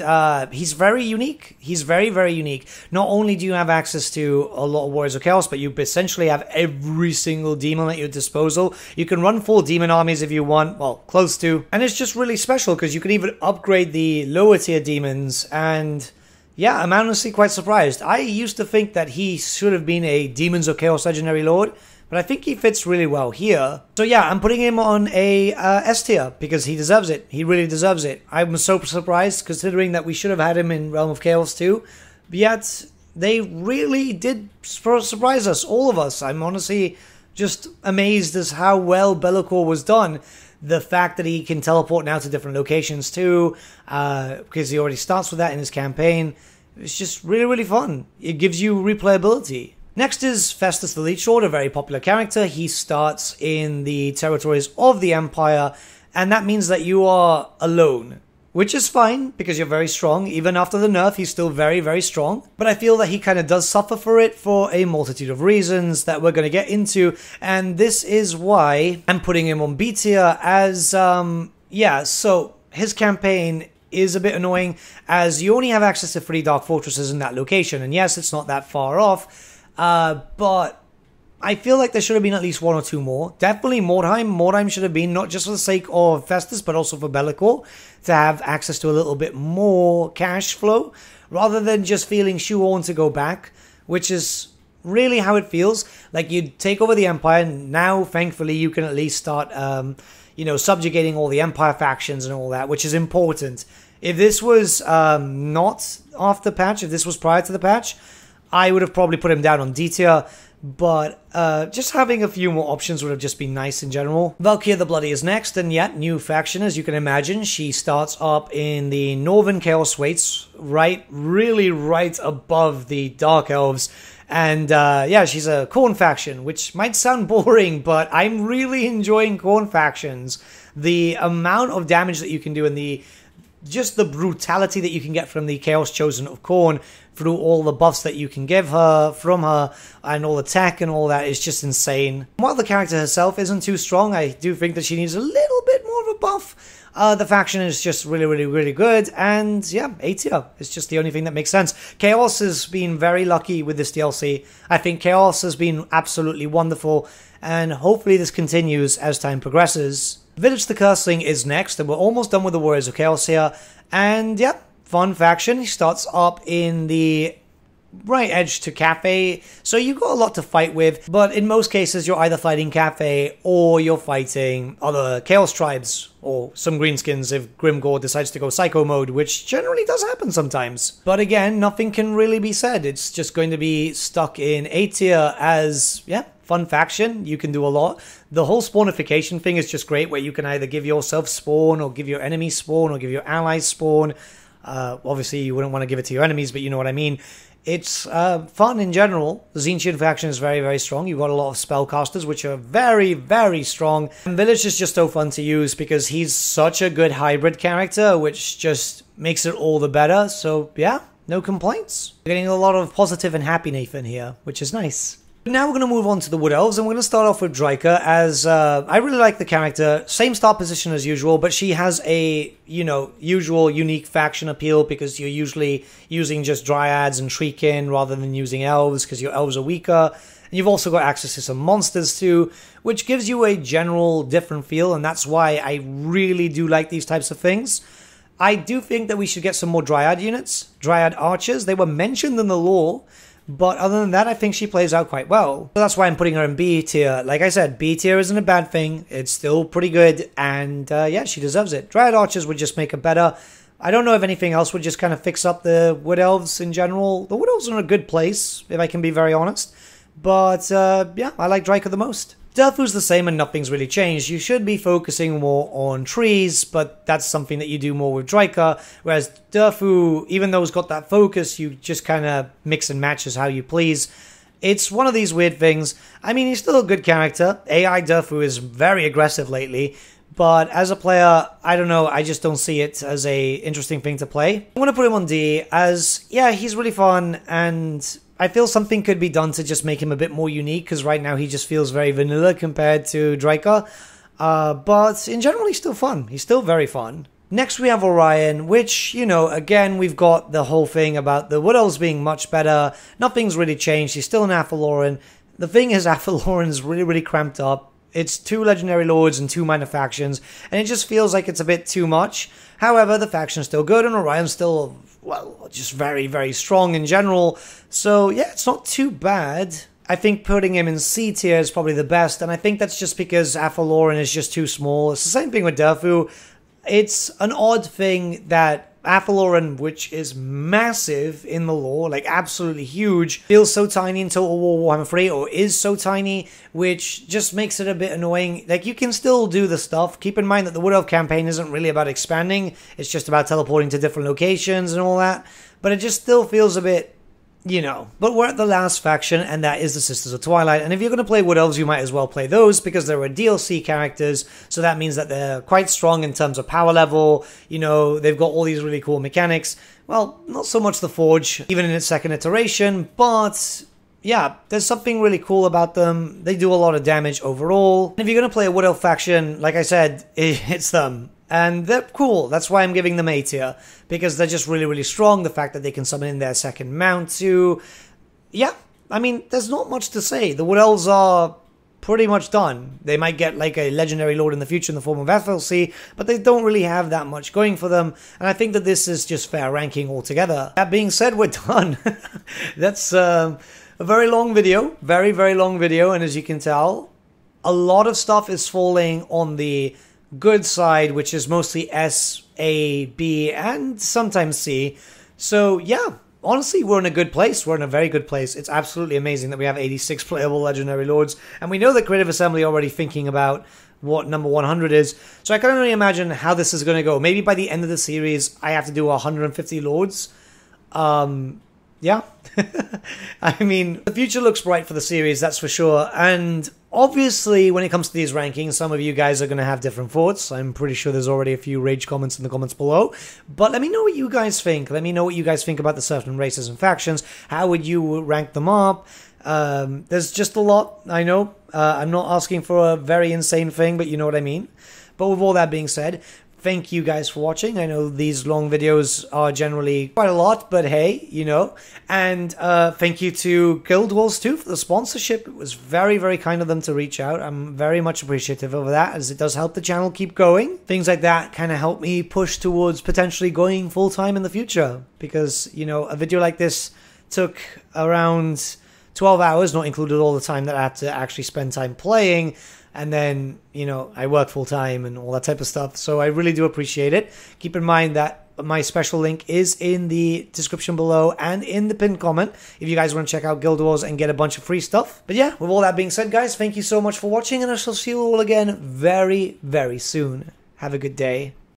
he's very unique. He's very, very unique. Not only do you have access to a lot of Warriors of Chaos, but you essentially have every single demon at your disposal. You can run full demon armies if you want, well, close to. And it's just really special, because you can even upgrade the lower tier demons, and yeah, I'm honestly quite surprised. I used to think that he should have been a Demons of Chaos Legendary Lord, but I think he fits really well here. So yeah, I'm putting him on a S tier because he deserves it. He really deserves it. I'm so surprised considering that we should have had him in Realm of Chaos too. But yet, they really did surprise us, all of us. I'm honestly just amazed as how well Be'lakor was done. The fact that he can teleport now to different locations too, because he already starts with that in his campaign. It's just really, really fun. It gives you replayability. Next is Festus the Leech Lord, a very popular character. He starts in the territories of the Empire, and that means that you are alone, which is fine because you're very strong. Even after the nerf, he's still very, very strong. But I feel that he kind of does suffer for it for a multitude of reasons that we're going to get into, and this is why I'm putting him on B tier as, yeah, so his campaign is a bit annoying as you only have access to 3 Dark Fortresses in that location, and yes, it's not that far off. But I feel like there should have been at least 1 or 2 more. Definitely Mordheim. Mordheim should have been, not just for the sake of Festus, but also for Be'lakor, to have access to a little bit more cash flow, rather than just feeling shoehorned to go back, which is really how it feels. Like, you take over the Empire, and now, thankfully, you can at least start, you know, subjugating all the Empire factions and all that, which is important. If this was not after patch, if this was prior to the patch, I would have probably put him down on D tier, but just having a few more options would have just been nice in general. Valkyria the Bloody is next, and yet, new faction, as you can imagine. She starts up in the Northern Chaos Waits, really right above the Dark Elves. And yeah, she's a KHORNE faction, which might sound boring, but I'm really enjoying KHORNE factions. The amount of damage that you can do and just the brutality that you can get from the Chaos Chosen of KHORNE through all the buffs that you can give her, from her, and all the tech and all that is just insane. While the character herself isn't too strong, I do think that she needs a little bit more of a buff. The faction is just really, really, really good, and yeah, A tier is just the only thing that makes sense. Chaos has been very lucky with this DLC. I think Chaos has been absolutely wonderful, and hopefully this continues as time progresses. Village the Curseling is next, and we're almost done with the Warriors of Chaos here, and yeah, fun faction. He starts up in the right edge to CATHAY, so you've got a lot to fight with, but in most cases you're either fighting CATHAY or you're fighting other Chaos tribes, or some Greenskins if Grimgore decides to go Psycho mode, which generally does happen sometimes. But again, nothing can really be said. It's just going to be stuck in A tier as, yeah, fun faction. You can do a lot. The whole spawnification thing is just great, where you can either give yourself spawn, or give your enemies spawn, or give your allies spawn. Obviously, you wouldn't want to give it to your enemies, but you know what I mean. It's fun in general. The TZEENTCH faction is very, very strong. You've got a lot of spellcasters, which are very, very strong. And Village is just so fun to use because he's such a good hybrid character, which just makes it all the better. So, yeah, no complaints. We're getting a lot of positive and happy Nathan here, which is nice. Now we're going to move on to the Wood Elves, and we're going to start off with Dryka, as I really like the character. Same start position as usual, but she has a, you know, usual unique faction appeal because you're usually using just Dryads and Treekin rather than using Elves because your Elves are weaker. And you've also got access to some monsters too, which gives you a general different feel, and that's why I really do like these types of things. I do think that we should get some more Dryad units, Dryad archers. They were mentioned in the lore, but other than that, I think she plays out quite well. So that's why I'm putting her in B tier. Like I said, B tier isn't a bad thing. It's still pretty good, and yeah, she deserves it. Dryad archers would just make her better. I don't know if anything else would just kind of fix up the Wood Elves in general. The Wood Elves are in a good place, if I can be very honest. But yeah, I like Dryka the most. Durfu's the same and nothing's really changed. You should be focusing more on trees, but that's something that you do more with Dryka, whereas Durfu, even though it's got that focus, you just kind of mix and match as how you please. It's one of these weird things. I mean, he's still a good character. AI Durfu is very aggressive lately, but as a player, I don't know, I just don't see it as a interesting thing to play. I'm going to put him on D as, yeah, he's really fun, and I feel something could be done to just make him a bit more unique, because right now he just feels very vanilla compared to Draika. But in general, he's still fun. He's still very fun. Next, we have Orion, which, you know, again, we've got the whole thing about the Wood Elves being much better. Nothing's really changed. He's still an Athaloran. The thing is, Athaloran's really, really cramped up. It's 2 Legendary Lords and 2 minor factions, and it just feels like it's a bit too much. However, the faction's still good, and Orion's still, well, just very, very strong in general. So, yeah, it's not too bad. I think putting him in C tier is probably the best, and I think that's just because Athaloran is just too small. It's the same thing with Durfu. It's an odd thing that Athaloran, which is massive in the lore, like absolutely huge, feels so tiny in Total War Warhammer 3, or is so tiny, which just makes it a bit annoying. Like, you can still do the stuff. Keep in mind that the Wood Elf campaign isn't really about expanding, it's just about teleporting to different locations and all that, but it just still feels a bit, you know. But we're at the last faction, and that is the Sisters of Twilight, and if you're going to play Wood Elves, you might as well play those, because they're DLC characters, so that means that they're quite strong in terms of power level. You know, they've got all these really cool mechanics. Well, not so much the Forge, even in its second iteration, but yeah, there's something really cool about them. They do a lot of damage overall. And if you're going to play a Wood Elf faction, like I said, it's them. And they're cool. That's why I'm giving them A tier, because they're just really, really strong. The fact that they can summon in their second mount too. Yeah, I mean, there's not much to say. The Wood Elves are pretty much done. They might get like a Legendary Lord in the future in the form of FLC, but they don't really have that much going for them. And I think that this is just fair ranking altogether. That being said, we're done. That's a very long video. Very, very long video. And as you can tell, a lot of stuff is falling on the good side, which is mostly S, A, B, and sometimes C. So yeah, honestly, we're in a good place. We're in a very good place. It's absolutely amazing that we have 86 playable Legendary Lords, and we know that Creative Assembly are already thinking about what number 100 is. So I can only imagine how this is going to go. Maybe by the end of the series, I have to do 150 Lords. Yeah. I mean, the future looks bright for the series, that's for sure. And obviously, when it comes to these rankings, some of you guys are going to have different thoughts. I'm pretty sure there's already a few rage comments in the comments below. But let me know what you guys think. Let me know what you guys think about the certain races and factions. How would you rank them up? There's just a lot, I know. I'm not asking for a very insane thing, but you know what I mean. But with all that being said, thank you guys for watching. I know these long videos are generally quite a lot, but hey, you know. And thank you to Guild Wars too for the sponsorship. It was very, very kind of them to reach out. I'm very much appreciative of that, as it does help the channel keep going. Things like that kind of help me push towards potentially going full-time in the future. Because, you know, a video like this took around 12 hours, not included all the time that I had to actually spend time playing. And then, you know, I work full-time and all that type of stuff. So I really do appreciate it. Keep in mind that my special link is in the description below and in the pinned comment if you guys want to check out Guild Wars and get a bunch of free stuff. But yeah, with all that being said, guys, thank you so much for watching, and I shall see you all again very, very soon. Have a good day.